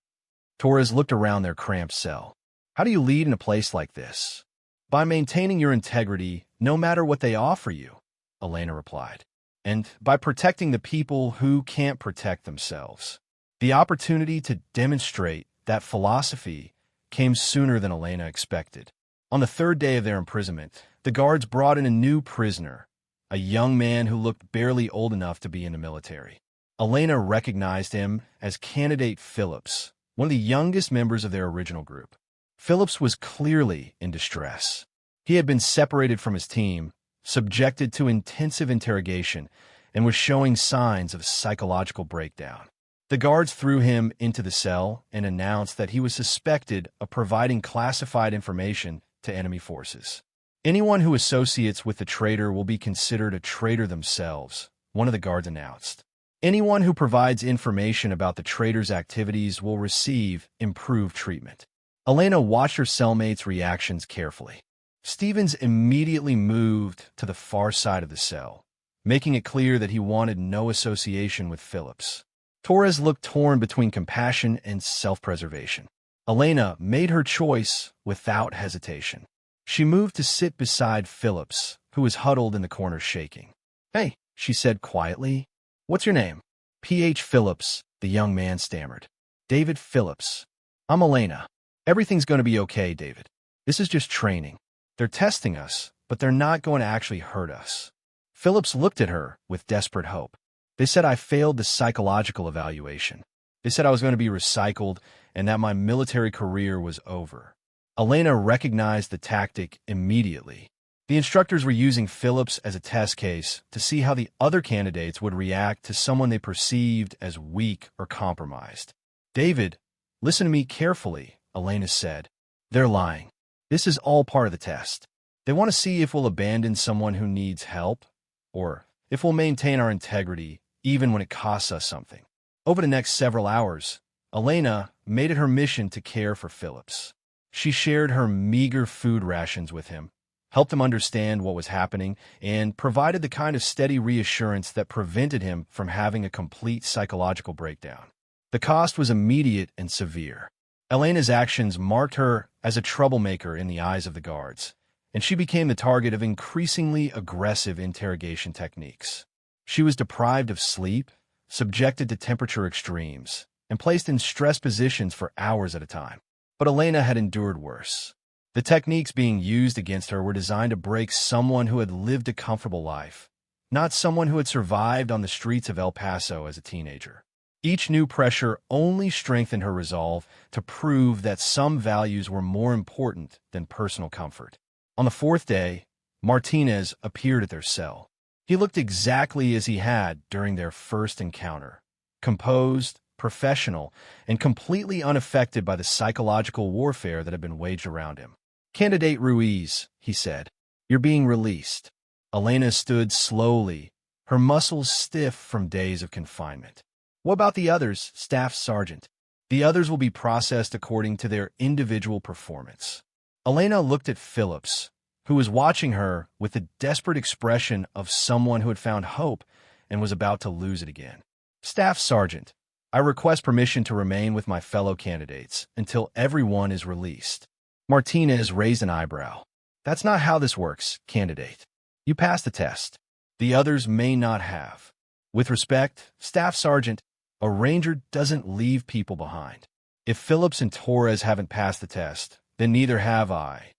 Torres looked around their cramped cell. "How do you lead in a place like this?" "By maintaining your integrity, no matter what they offer you," Elena replied. "And by protecting the people who can't protect themselves." The opportunity to demonstrate that philosophy came sooner than Elena expected. On the third day of their imprisonment, the guards brought in a new prisoner, a young man who looked barely old enough to be in the military. Elena recognized him as Candidate Phillips, one of the youngest members of their original group. Phillips was clearly in distress. He had been separated from his team, subjected to intensive interrogation, and was showing signs of psychological breakdown. The guards threw him into the cell and announced that he was suspected of providing classified information to enemy forces. "Anyone who associates with the traitor will be considered a traitor themselves," one of the guards announced. "Anyone who provides information about the traitor's activities will receive improved treatment." Elena watched her cellmates' reactions carefully. Stevens immediately moved to the far side of the cell, making it clear that he wanted no association with Phillips. Torres looked torn between compassion and self-preservation. Elena made her choice without hesitation. She moved to sit beside Phillips, who was huddled in the corner shaking. "Hey," she said quietly. "What's your name?" "P.H. Phillips," the young man stammered. "David Phillips. I'm Elena. Everything's going to be okay, David. This is just training. They're testing us, but they're not going to actually hurt us." Phillips looked at her with desperate hope. "They said I failed the psychological evaluation. They said I was going to be recycled and that my military career was over." Elena recognized the tactic immediately. The instructors were using Phillips as a test case to see how the other candidates would react to someone they perceived as weak or compromised. "David, listen to me carefully," Elena said. "They're lying. This is all part of the test. They want to see if we'll abandon someone who needs help, or if we'll maintain our integrity even when it costs us something." Over the next several hours, Elena made it her mission to care for Phillips. She shared her meager food rations with him, helped him understand what was happening, and provided the kind of steady reassurance that prevented him from having a complete psychological breakdown. The cost was immediate and severe. Elena's actions marked her as a troublemaker in the eyes of the guards, and she became the target of increasingly aggressive interrogation techniques. She was deprived of sleep, subjected to temperature extremes, and placed in stress positions for hours at a time. But Elena had endured worse. The techniques being used against her were designed to break someone who had lived a comfortable life, not someone who had survived on the streets of El Paso as a teenager. Each new pressure only strengthened her resolve to prove that some values were more important than personal comfort. On the fourth day, Martinez appeared at their cell. He looked exactly as he had during their first encounter, composed, professional, and completely unaffected by the psychological warfare that had been waged around him. "Candidate Ruiz," he said, "you're being released." Elena stood slowly, her muscles stiff from days of confinement. "What about the others, Staff Sergeant?" "The others will be processed according to their individual performance." Elena looked at Phillips, who was watching her with the desperate expression of someone who had found hope and was about to lose it again. "Staff Sergeant, I request permission to remain with my fellow candidates until everyone is released." Martinez raised an eyebrow. "That's not how this works, candidate. You passed the test. The others may not have. With respect, Staff Sergeant, a ranger doesn't leave people behind. If Phillips and Torres haven't passed the test, then neither have I."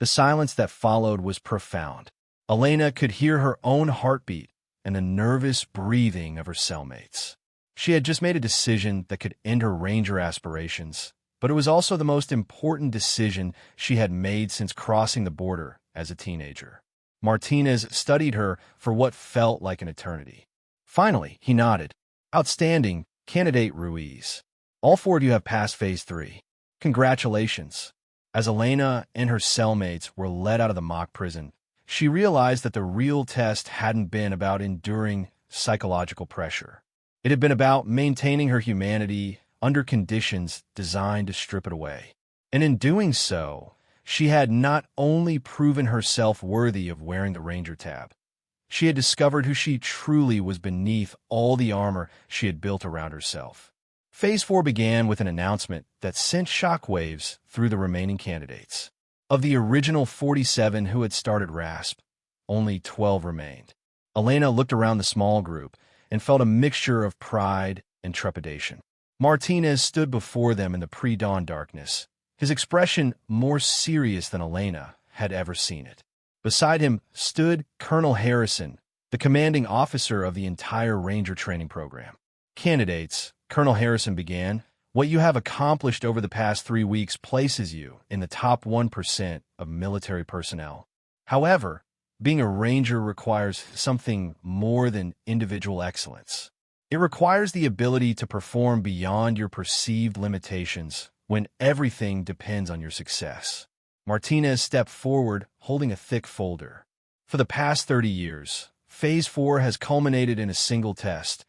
The silence that followed was profound. Elena could hear her own heartbeat and the nervous breathing of her cellmates. She had just made a decision that could end her ranger aspirations, but it was also the most important decision she had made since crossing the border as a teenager. Martinez studied her for what felt like an eternity. Finally, he nodded. "Outstanding, Candidate Ruiz. All four of you have passed Phase 3. Congratulations." As Elena and her cellmates were led out of the mock prison, she realized that the real test hadn't been about enduring psychological pressure. It had been about maintaining her humanity under conditions designed to strip it away. And in doing so, she had not only proven herself worthy of wearing the Ranger tab, she had discovered who she truly was beneath all the armor she had built around herself. Phase 4 began with an announcement that sent shockwaves through the remaining candidates. Of the original 47 who had started RASP, only 12 remained. Elena looked around the small group and felt a mixture of pride and trepidation. Martinez stood before them in the pre-dawn darkness, his expression more serious than Elena had ever seen it. Beside him stood Colonel Harrison, the commanding officer of the entire Ranger training program. "Candidates," Colonel Harrison began, "what you have accomplished over the past 3 weeks places you in the top 1% of military personnel. However, being a Ranger requires something more than individual excellence. It requires the ability to perform beyond your perceived limitations when everything depends on your success." Martinez stepped forward, holding a thick folder. "For the past 30 years, Phase 4 has culminated in a single test,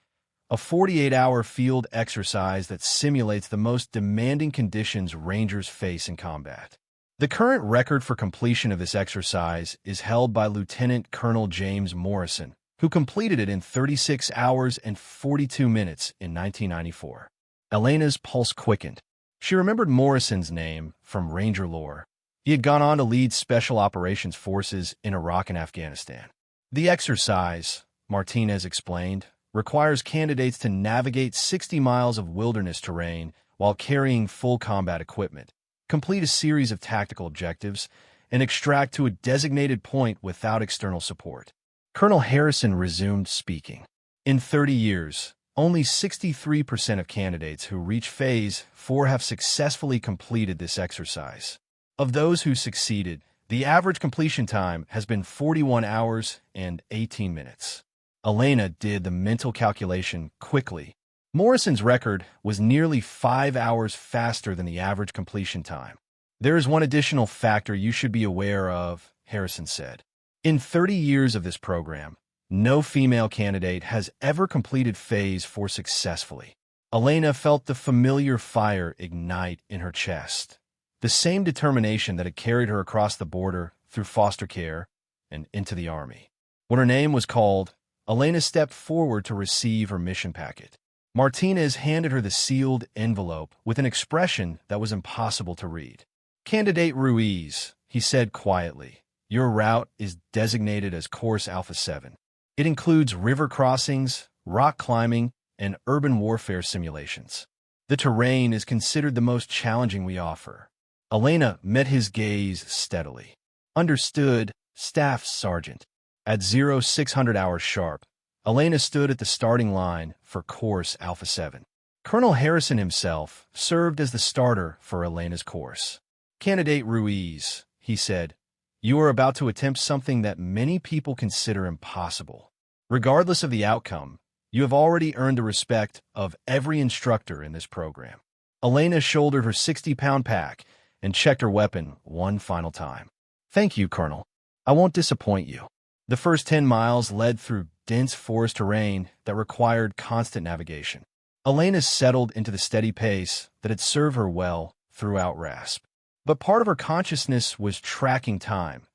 a 48-hour field exercise that simulates the most demanding conditions rangers face in combat. The current record for completion of this exercise is held by Lieutenant Colonel James Morrison, who completed it in 36 hours and 42 minutes in 1994. Elena's pulse quickened. She remembered Morrison's name from Ranger lore. He had gone on to lead Special Operations Forces in Iraq and Afghanistan. The exercise, Martinez explained, requires candidates to navigate 60 miles of wilderness terrain while carrying full combat equipment, complete a series of tactical objectives, and extract to a designated point without external support. Colonel Harrison resumed speaking. In 30 years, only 63% of candidates who reach Phase 4 have successfully completed this exercise. Of those who succeeded, the average completion time has been 41 hours and 18 minutes. Elena did the mental calculation quickly. Morrison's record was nearly 5 hours faster than the average completion time. There is one additional factor you should be aware of, Harrison said. In 30 years of this program, no female candidate has ever completed Phase 4 successfully. Elena felt the familiar fire ignite in her chest, the same determination that had carried her across the border through foster care and into the Army. When her name was called, Elena stepped forward to receive her mission packet. Martinez handed her the sealed envelope with an expression that was impossible to read. "Candidate Ruiz," he said quietly, "your route is designated as Course Alpha 7. It includes river crossings, rock climbing, and urban warfare simulations. The terrain is considered the most challenging we offer." Elena met his gaze steadily. "Understood, Staff Sergeant." At 0600 hours sharp, Elena stood at the starting line for Course Alpha 7. Colonel Harrison himself served as the starter for Elena's course. "Candidate Ruiz," he said, "you are about to attempt something that many people consider impossible. Regardless of the outcome, you have already earned the respect of every instructor in this program." Elena shouldered her 60-pound pack and checked her weapon one final time. "Thank you, Colonel. I won't disappoint you." The first 10 miles led through dense forest terrain that required constant navigation. Elena settled into the steady pace that had served her well throughout RASP. But part of her consciousness was tracking time.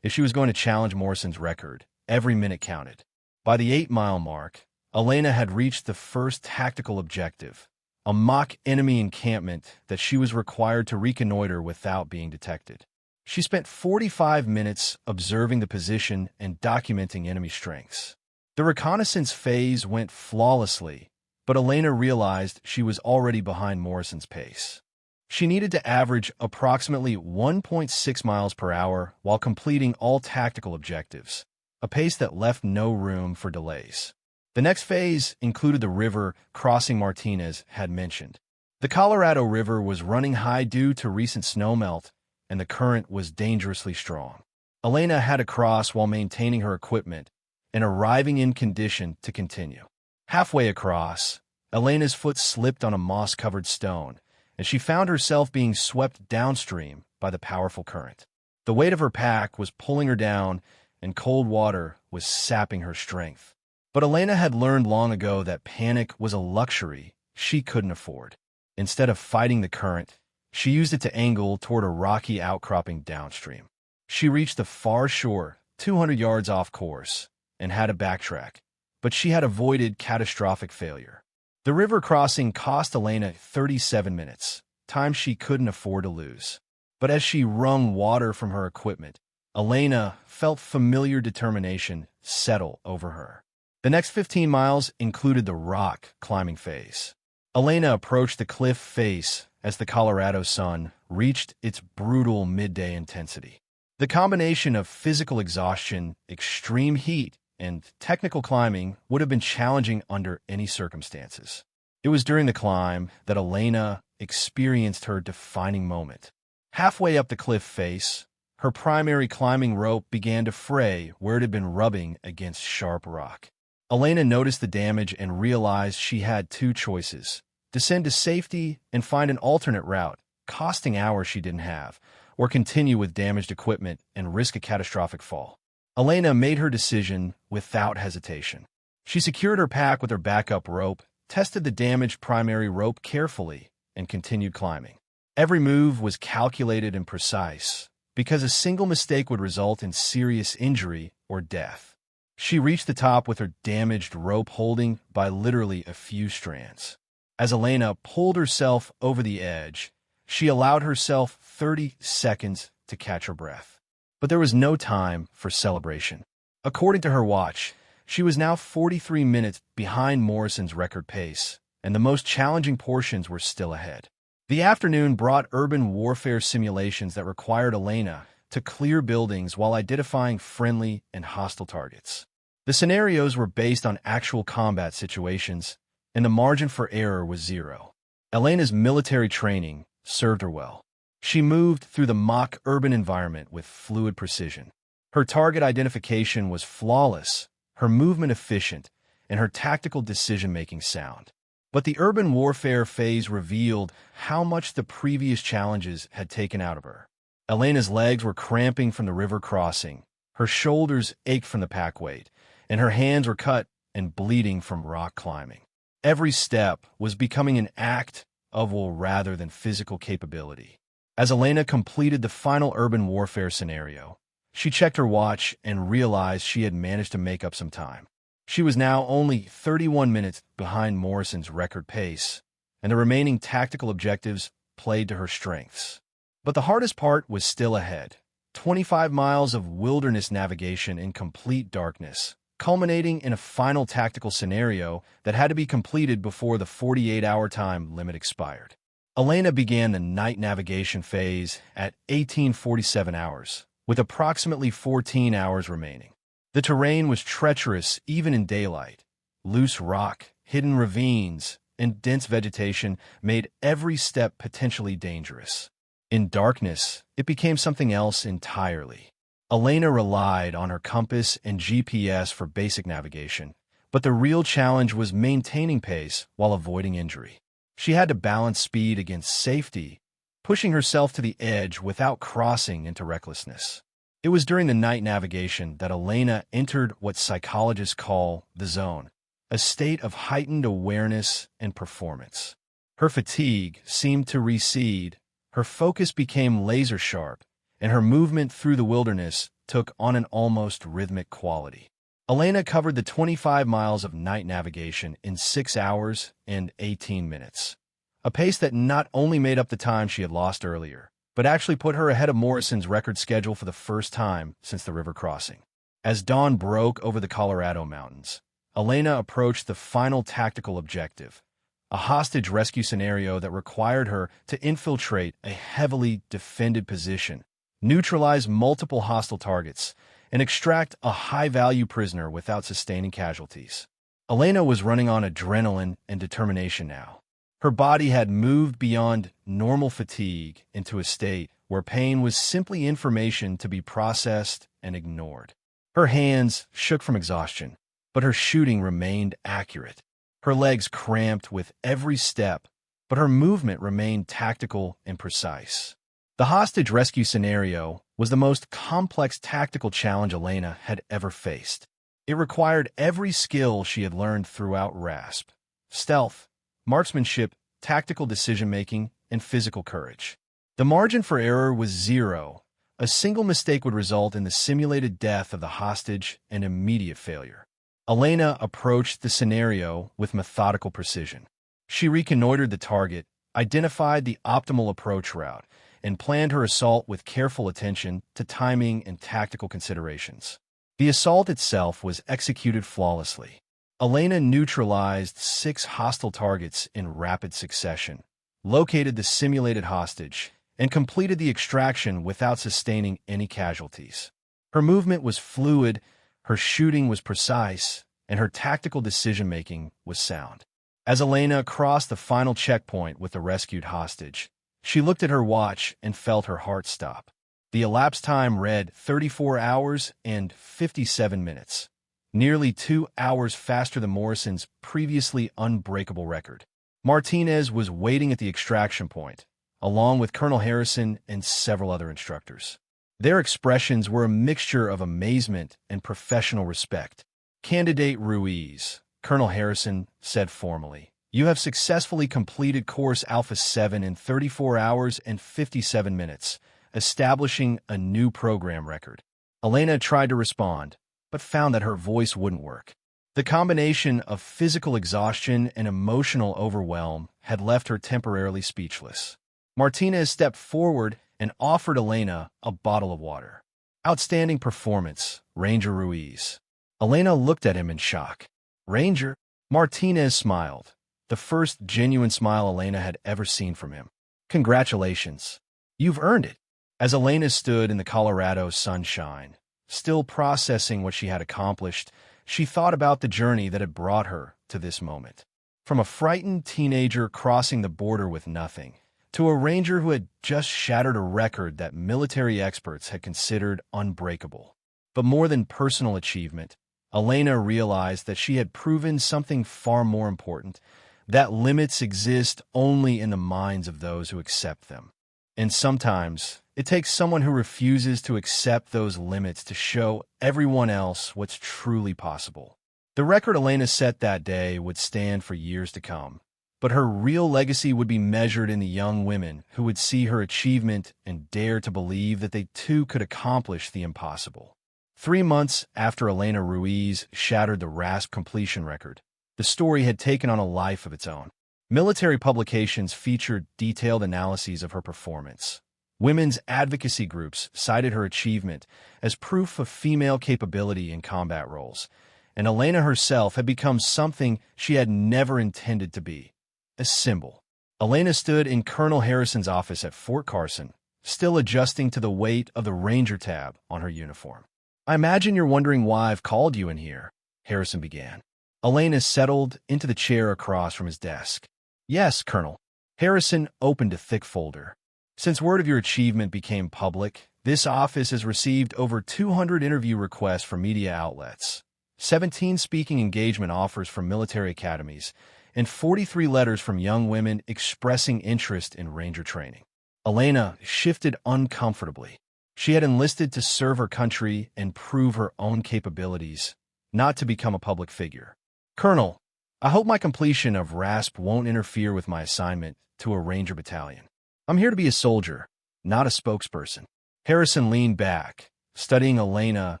If she was going to challenge Morrison's record, every minute counted. By the 8-mile mark, Elena had reached the first tactical objective, a mock enemy encampment that she was required to reconnoiter without being detected. She spent 45 minutes observing the position and documenting enemy strengths. The reconnaissance phase went flawlessly, but Elena realized she was already behind Morrison's pace. She needed to average approximately 1.6 miles per hour while completing all tactical objectives, a pace that left no room for delays. The next phase included the river crossing Martinez had mentioned. The Colorado River was running high due to recent snowmelt, and the current was dangerously strong. Elena had to cross while maintaining her equipment and arriving in condition to continue. Halfway across, Elena's foot slipped on a moss-covered stone, and she found herself being swept downstream by the powerful current. The weight of her pack was pulling her down, and cold water was sapping her strength. But Elena had learned long ago that panic was a luxury she couldn't afford. Instead of fighting the current, she used it to angle toward a rocky outcropping downstream. She reached the far shore, 200 yards off course, and had to backtrack, but she had avoided catastrophic failure. The river crossing cost Elena 37 minutes, time she couldn't afford to lose. But as she wrung water from her equipment, Elena felt familiar determination settle over her. The next 15 miles included the rock climbing phase. Elena approached the cliff face as the Colorado sun reached its brutal midday intensity. The combination of physical exhaustion, extreme heat, and technical climbing would have been challenging under any circumstances. It was during the climb that Elena experienced her defining moment. Halfway up the cliff face, her primary climbing rope began to fray where it had been rubbing against sharp rock. Elena noticed the damage and realized she had two choices: descend to safety and find an alternate route, costing hours she didn't have, or continue with damaged equipment and risk a catastrophic fall. Elena made her decision without hesitation. She secured her pack with her backup rope, tested the damaged primary rope carefully, and continued climbing. Every move was calculated and precise, because a single mistake would result in serious injury or death. She reached the top with her damaged rope holding by literally a few strands. As Elena pulled herself over the edge, she allowed herself 30 seconds to catch her breath. But there was no time for celebration. According to her watch, she was now 43 minutes behind Morrison's record pace, and the most challenging portions were still ahead. The afternoon brought urban warfare simulations that required Elena to clear buildings while identifying friendly and hostile targets. The scenarios were based on actual combat situations, and the margin for error was zero. Elena's military training served her well. She moved through the mock urban environment with fluid precision. Her target identification was flawless, her movement efficient, and her tactical decision-making sound. But the urban warfare phase revealed how much the previous challenges had taken out of her. Elena's legs were cramping from the river crossing, her shoulders ached from the pack weight, and her hands were cut and bleeding from rock climbing. Every step was becoming an act of will rather than physical capability. As Elena completed the final urban warfare scenario, she checked her watch and realized she had managed to make up some time. She was now only 31 minutes behind Morrison's record pace, and the remaining tactical objectives played to her strengths. But the hardest part was still ahead. 25 miles of wilderness navigation in complete darkness, culminating in a final tactical scenario that had to be completed before the 48-hour time limit expired. Elena began the night navigation phase at 1847 hours, with approximately 14 hours remaining. The terrain was treacherous even in daylight. Loose rock, hidden ravines, and dense vegetation made every step potentially dangerous. In darkness, it became something else entirely. Elena relied on her compass and GPS for basic navigation, but the real challenge was maintaining pace while avoiding injury. She had to balance speed against safety, pushing herself to the edge without crossing into recklessness. It was during the night navigation that Elena entered what psychologists call the zone, a state of heightened awareness and performance. Her fatigue seemed to recede, her focus became laser-sharp, and her movement through the wilderness took on an almost rhythmic quality. Elena covered the 25 miles of night navigation in 6 hours and 18 minutes, a pace that not only made up the time she had lost earlier, but actually put her ahead of Morrison's record schedule for the first time since the river crossing. As dawn broke over the Colorado mountains, Elena approached the final tactical objective, a hostage rescue scenario that required her to infiltrate a heavily defended position, neutralize multiple hostile targets, and extract a high-value prisoner without sustaining casualties. Elena was running on adrenaline and determination now. Her body had moved beyond normal fatigue into a state where pain was simply information to be processed and ignored. Her hands shook from exhaustion, but her shooting remained accurate. Her legs cramped with every step, but her movement remained tactical and precise. The hostage rescue scenario was the most complex tactical challenge Elena had ever faced. It required every skill she had learned throughout RASP: stealth, marksmanship, tactical decision-making, and physical courage. The margin for error was zero. A single mistake would result in the simulated death of the hostage and immediate failure. Elena approached the scenario with methodical precision. She reconnoitered the target, identified the optimal approach route, and planned her assault with careful attention to timing and tactical considerations. The assault itself was executed flawlessly. Elena neutralized 6 hostile targets in rapid succession, located the simulated hostage, and completed the extraction without sustaining any casualties. Her movement was fluid, her shooting was precise, and her tactical decision-making was sound. As Elena crossed the final checkpoint with the rescued hostage, she looked at her watch and felt her heart stop. The elapsed time read 34 hours and 57 minutes, nearly 2 hours faster than Morrison's previously unbreakable record. Martinez was waiting at the extraction point, along with Colonel Harrison and several other instructors. Their expressions were a mixture of amazement and professional respect. Candidate Ruiz, Colonel Harrison said formally, you have successfully completed Course Alpha 7 in 34 hours and 57 minutes, establishing a new program record. Elena tried to respond, but found that her voice wouldn't work. The combination of physical exhaustion and emotional overwhelm had left her temporarily speechless. Martinez stepped forward and offered Elena a bottle of water. Outstanding performance, Ranger Ruiz. Elena looked at him in shock. Ranger? Martinez smiled, the first genuine smile Elena had ever seen from him. Congratulations. You've earned it. As Elena stood in the Colorado sunshine, still processing what she had accomplished, she thought about the journey that had brought her to this moment. From a frightened teenager crossing the border with nothing, to a ranger who had just shattered a record that military experts had considered unbreakable. But more than personal achievement, Elena realized that she had proven something far more important, that limits exist only in the minds of those who accept them. And sometimes, it takes someone who refuses to accept those limits to show everyone else what's truly possible. The record Elena set that day would stand for years to come, but her real legacy would be measured in the young women who would see her achievement and dare to believe that they too could accomplish the impossible. 3 months after Elena Ruiz shattered the RASP completion record, the story had taken on a life of its own. Military publications featured detailed analyses of her performance. Women's advocacy groups cited her achievement as proof of female capability in combat roles, and Elena herself had become something she had never intended to be, a symbol. Elena stood in Colonel Harrison's office at Fort Carson, still adjusting to the weight of the Ranger tab on her uniform. I imagine you're wondering why I've called you in here, Harrison began. Elena settled into the chair across from his desk. Yes, Colonel. Harrison opened a thick folder. Since word of your achievement became public, this office has received over 200 interview requests from media outlets, 17 speaking engagement offers from military academies, and 43 letters from young women expressing interest in Ranger training. Elena shifted uncomfortably. She had enlisted to serve her country and prove her own capabilities, not to become a public figure. Colonel, I hope my completion of RASP won't interfere with my assignment to a Ranger battalion. I'm here to be a soldier, not a spokesperson. Harrison leaned back, studying Elena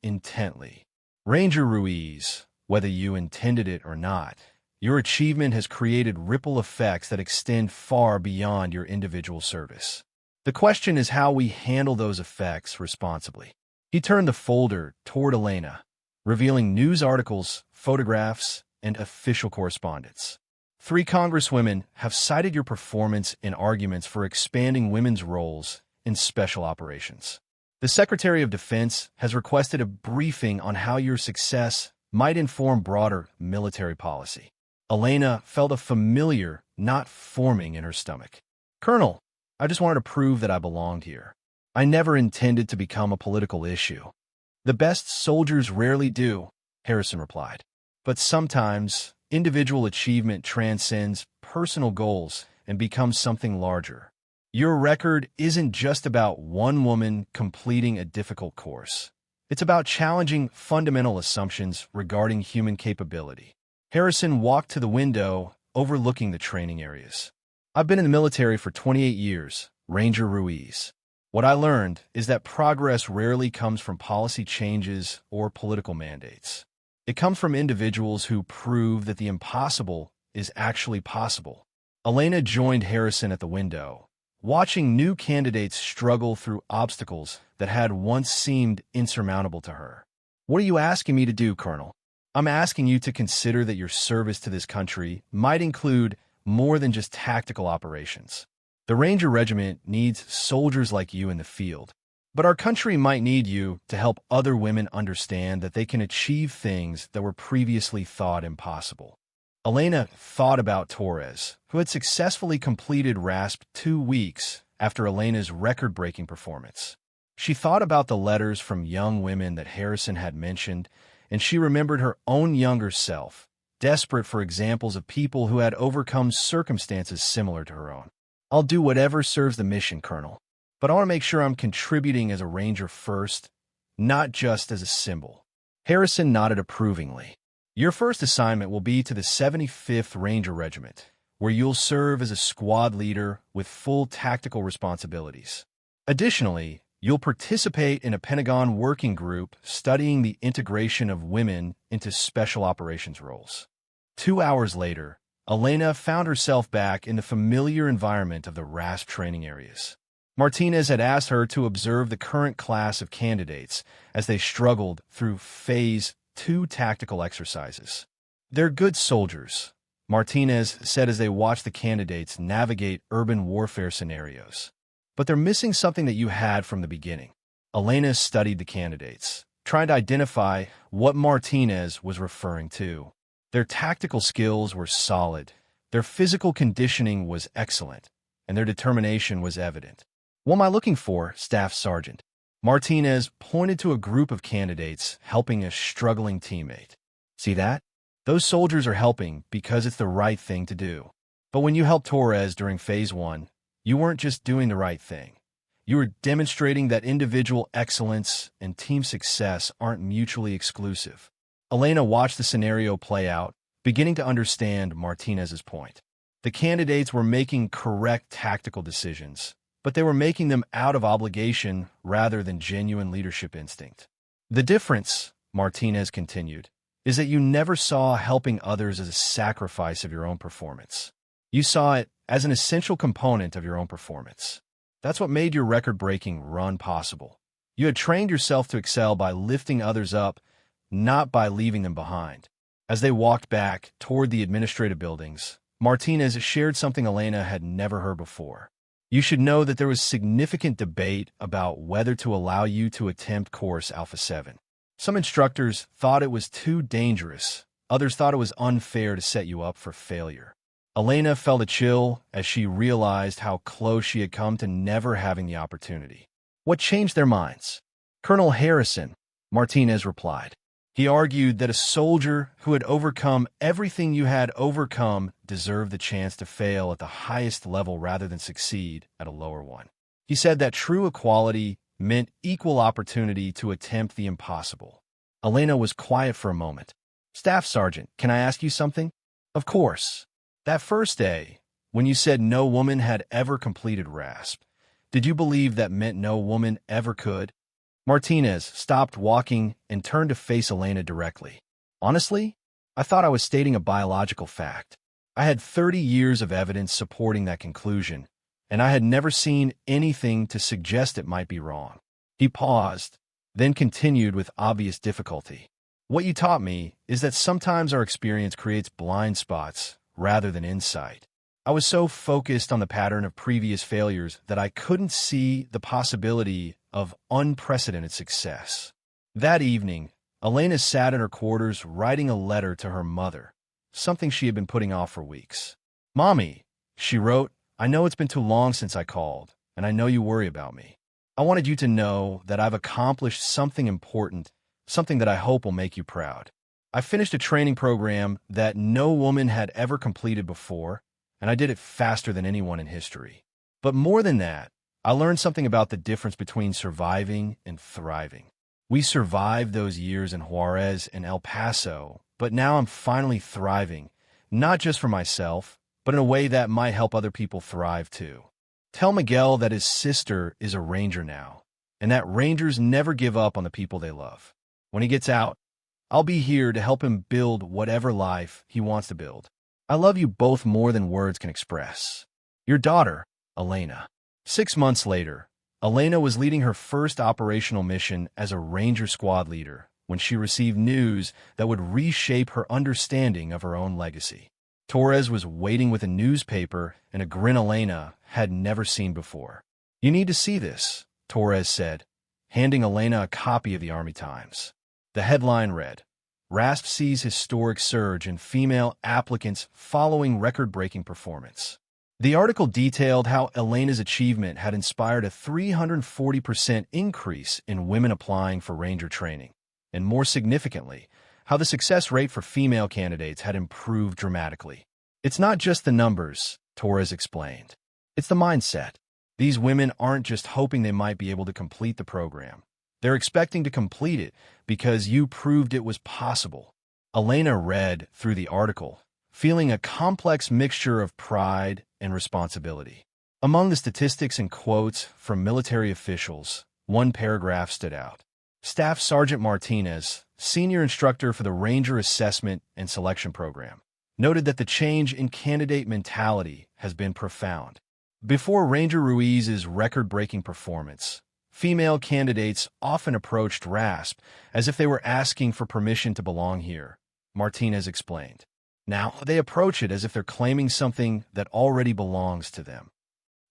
intently. Ranger Ruiz, whether you intended it or not, your achievement has created ripple effects that extend far beyond your individual service. The question is how we handle those effects responsibly. He turned the folder toward Elena, revealing news articles, photographs, and official correspondence. 3 congresswomen have cited your performance in arguments for expanding women's roles in special operations. The Secretary of Defense has requested a briefing on how your success might inform broader military policy. Elena felt a familiar knot forming in her stomach. Colonel, I just wanted to prove that I belonged here. I never intended to become a political issue. The best soldiers rarely do, Harrison replied. But sometimes, individual achievement transcends personal goals and becomes something larger. Your record isn't just about one woman completing a difficult course. It's about challenging fundamental assumptions regarding human capability. Harrison walked to the window, overlooking the training areas. I've been in the military for 28 years, Ranger Ruiz. What I learned is that progress rarely comes from policy changes or political mandates. It comes from individuals who prove that the impossible is actually possible. Elena joined Harrison at the window, watching new candidates struggle through obstacles that had once seemed insurmountable to her. What are you asking me to do, Colonel? I'm asking you to consider that your service to this country might include more than just tactical operations. The Ranger Regiment needs soldiers like you in the field, but our country might need you to help other women understand that they can achieve things that were previously thought impossible. Elena thought about Torres, who had successfully completed RASP 2 weeks after Elena's record-breaking performance. She thought about the letters from young women that Harrison had mentioned, and she remembered her own younger self, desperate for examples of people who had overcome circumstances similar to her own. I'll do whatever serves the mission, Colonel, but I want to make sure I'm contributing as a Ranger first, not just as a symbol. Harrison nodded approvingly. Your first assignment will be to the 75th Ranger Regiment, where you'll serve as a squad leader with full tactical responsibilities. Additionally, you'll participate in a Pentagon working group studying the integration of women into special operations roles. 2 hours later, Elena found herself back in the familiar environment of the RASP training areas. Martinez had asked her to observe the current class of candidates as they struggled through Phase 2 tactical exercises. "They're good soldiers," Martinez said as they watched the candidates navigate urban warfare scenarios. "But they're missing something that you had from the beginning." Elena studied the candidates, trying to identify what Martinez was referring to. Their tactical skills were solid, their physical conditioning was excellent, and their determination was evident. "What am I looking for, Staff Sergeant?" Martinez pointed to a group of candidates helping a struggling teammate. "See that? Those soldiers are helping because it's the right thing to do. But when you helped Torres during Phase 1, you weren't just doing the right thing. You were demonstrating that individual excellence and team success aren't mutually exclusive." Elena watched the scenario play out, beginning to understand Martinez's point. The candidates were making correct tactical decisions, but they were making them out of obligation rather than genuine leadership instinct. "The difference," Martinez continued, "is that you never saw helping others as a sacrifice of your own performance. You saw it as an essential component of your own performance. That's what made your record-breaking run possible. You had trained yourself to excel by lifting others up, not by leaving them behind." As they walked back toward the administrative buildings, Martinez shared something Elena had never heard before. "You should know that there was significant debate about whether to allow you to attempt Course Alpha 7. Some instructors thought it was too dangerous. Others thought it was unfair to set you up for failure." Elena felt a chill as she realized how close she had come to never having the opportunity. "What changed their minds?" "Colonel Harrison," Martinez replied. "He argued that a soldier who had overcome everything you had overcome deserved the chance to fail at the highest level rather than succeed at a lower one. He said that true equality meant equal opportunity to attempt the impossible." Elena was quiet for a moment. "Staff Sergeant, can I ask you something?" "Of course." "That first day, when you said no woman had ever completed RASP, did you believe that meant no woman ever could?" Martinez stopped walking and turned to face Elena directly. "Honestly, I thought I was stating a biological fact. I had 30 years of evidence supporting that conclusion, and I had never seen anything to suggest it might be wrong." He paused, then continued with obvious difficulty. "What you taught me is that sometimes our experience creates blind spots rather than insight. I was so focused on the pattern of previous failures that I couldn't see the possibility of unprecedented success." That evening, Elena sat in her quarters writing a letter to her mother, something she had been putting off for weeks. "Mommy," she wrote, "I know it's been too long since I called, and I know you worry about me. I wanted you to know that I've accomplished something important, something that I hope will make you proud. I finished a training program that no woman had ever completed before, and I did it faster than anyone in history. But more than that, I learned something about the difference between surviving and thriving. We survived those years in Juarez and El Paso, but now I'm finally thriving, not just for myself, but in a way that might help other people thrive too. Tell Miguel that his sister is a Ranger now, and that Rangers never give up on the people they love. When he gets out, I'll be here to help him build whatever life he wants to build. I love you both more than words can express. Your daughter, Elena." 6 months later, Elena was leading her first operational mission as a Ranger squad leader when she received news that would reshape her understanding of her own legacy. Torres was waiting with a newspaper and a grin Elena had never seen before. "You need to see this," Torres said, handing Elena a copy of the Army Times. The headline read, "RASP sees historic surge in female applicants following record-breaking performance." The article detailed how Elena's achievement had inspired a 340% increase in women applying for Ranger training, and more significantly, how the success rate for female candidates had improved dramatically. "It's not just the numbers," Torres explained. "It's the mindset. These women aren't just hoping they might be able to complete the program. They're expecting to complete it because you proved it was possible. Elena read through the article, feeling a complex mixture of pride and responsibility. Among the statistics and quotes from military officials, one paragraph stood out. Staff Sergeant Martinez, senior instructor for the Ranger Assessment and Selection Program, noted that the change in candidate mentality has been profound. Before Ranger Ruiz's record-breaking performance, female candidates often approached RASP as if they were asking for permission to belong here, Martinez explained. Now, they approach it as if they're claiming something that already belongs to them.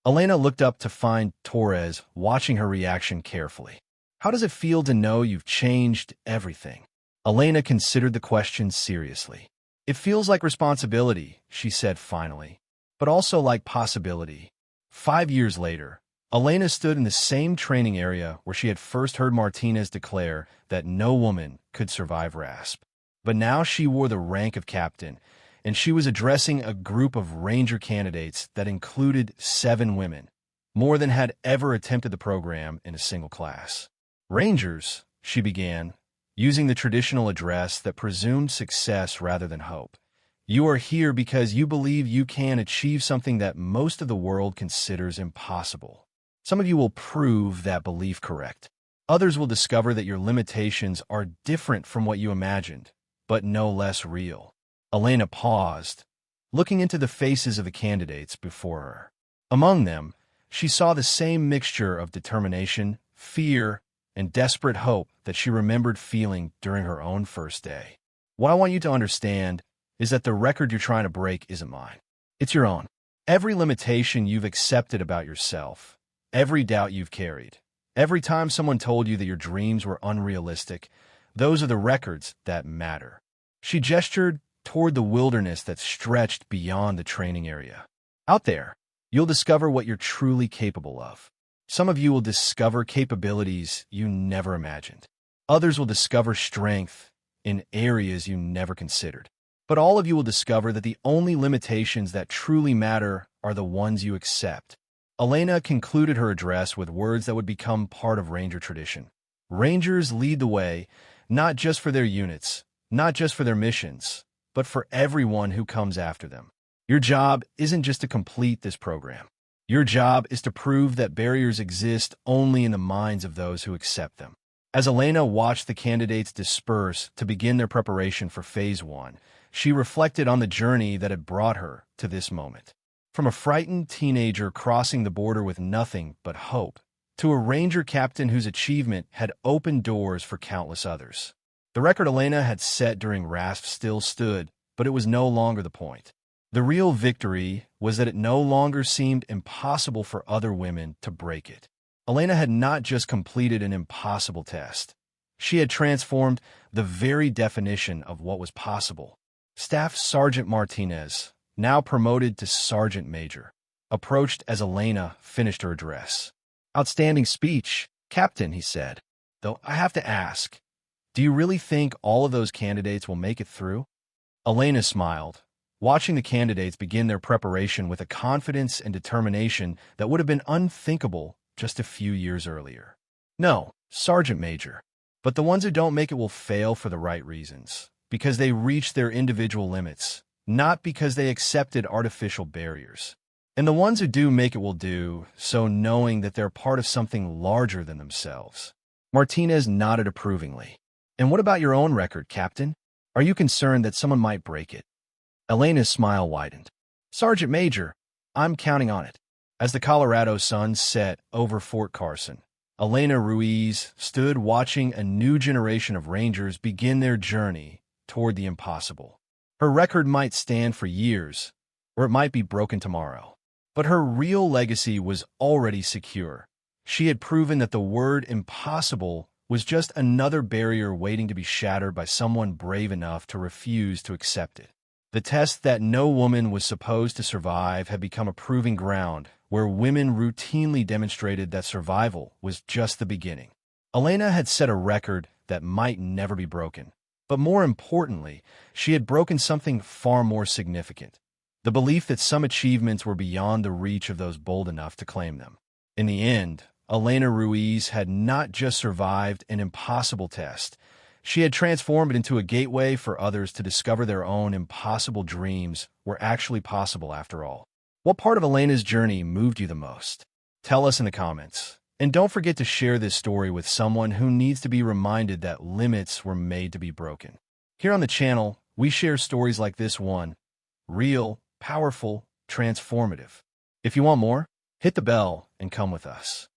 Elena looked up to find Torres watching her reaction carefully. How does it feel to know you've changed everything? Elena considered the question seriously. It feels like responsibility, she said finally, but also like possibility. 5 years later, Elena stood in the same training area where she had first heard Martinez declare that no woman could survive RASP. But now she wore the rank of captain, and she was addressing a group of Ranger candidates that included 7 women, more than had ever attempted the program in a single class. Rangers, she began, using the traditional address that presumed success rather than hope. You are here because you believe you can achieve something that most of the world considers impossible. Some of you will prove that belief correct. Others will discover that your limitations are different from what you imagined, but no less real. Elena paused, looking into the faces of the candidates before her. Among them, she saw the same mixture of determination, fear, and desperate hope that she remembered feeling during her own first day. What I want you to understand is that the record you're trying to break isn't mine. It's your own. Every limitation you've accepted about yourself, every doubt you've carried, every time someone told you that your dreams were unrealistic, those are the records that matter. She gestured toward the wilderness that stretched beyond the training area. Out there, you'll discover what you're truly capable of. Some of you will discover capabilities you never imagined. Others will discover strength in areas you never considered. But all of you will discover that the only limitations that truly matter are the ones you accept. Elena concluded her address with words that would become part of Ranger tradition. Rangers lead the way, not just for their units, not just for their missions, but for everyone who comes after them. Your job isn't just to complete this program. Your job is to prove that barriers exist only in the minds of those who accept them. As Elena watched the candidates disperse to begin their preparation for Phase 1, she reflected on the journey that had brought her to this moment. From a frightened teenager crossing the border with nothing but hope, to a Ranger captain whose achievement had opened doors for countless others. The record Elena had set during RASP still stood, but it was no longer the point. The real victory was that it no longer seemed impossible for other women to break it. Elena had not just completed an impossible test. She had transformed the very definition of what was possible. Staff Sergeant Martinez, now promoted to Sergeant Major, approached as Elena finished her address. "Outstanding speech, Captain," he said. "Though I have to ask, do you really think all of those candidates will make it through?" Elena smiled, watching the candidates begin their preparation with a confidence and determination that would have been unthinkable just a few years earlier. "No, Sergeant Major, but the ones who don't make it will fail for the right reasons, because they reach their individual limits, not because they accepted artificial barriers. And the ones who do make it will do so knowing that they're part of something larger than themselves." Martinez nodded approvingly. "And what about your own record, Captain? Are you concerned that someone might break it?" Elena's smile widened. "Sergeant Major, I'm counting on it." As the Colorado sun set over Fort Carson, Elena Ruiz stood watching a new generation of Rangers begin their journey toward the impossible. Her record might stand for years, or it might be broken tomorrow. But her real legacy was already secure. She had proven that the word impossible was just another barrier waiting to be shattered by someone brave enough to refuse to accept it. The test that no woman was supposed to survive had become a proving ground where women routinely demonstrated that survival was just the beginning. Elena had set a record that might never be broken. But more importantly, she had broken something far more significant: the belief that some achievements were beyond the reach of those bold enough to claim them. In the end, Elena Ruiz had not just survived an impossible test, She had transformed it into a gateway for others to discover their own impossible dreams were actually possible after all. What part of Elena's journey moved you the most? Tell us in the comments. And don't forget to share this story with someone who needs to be reminded that limits were made to be broken. Here on the channel, we share stories like this one, real, powerful, transformative. If you want more, hit the bell and come with us.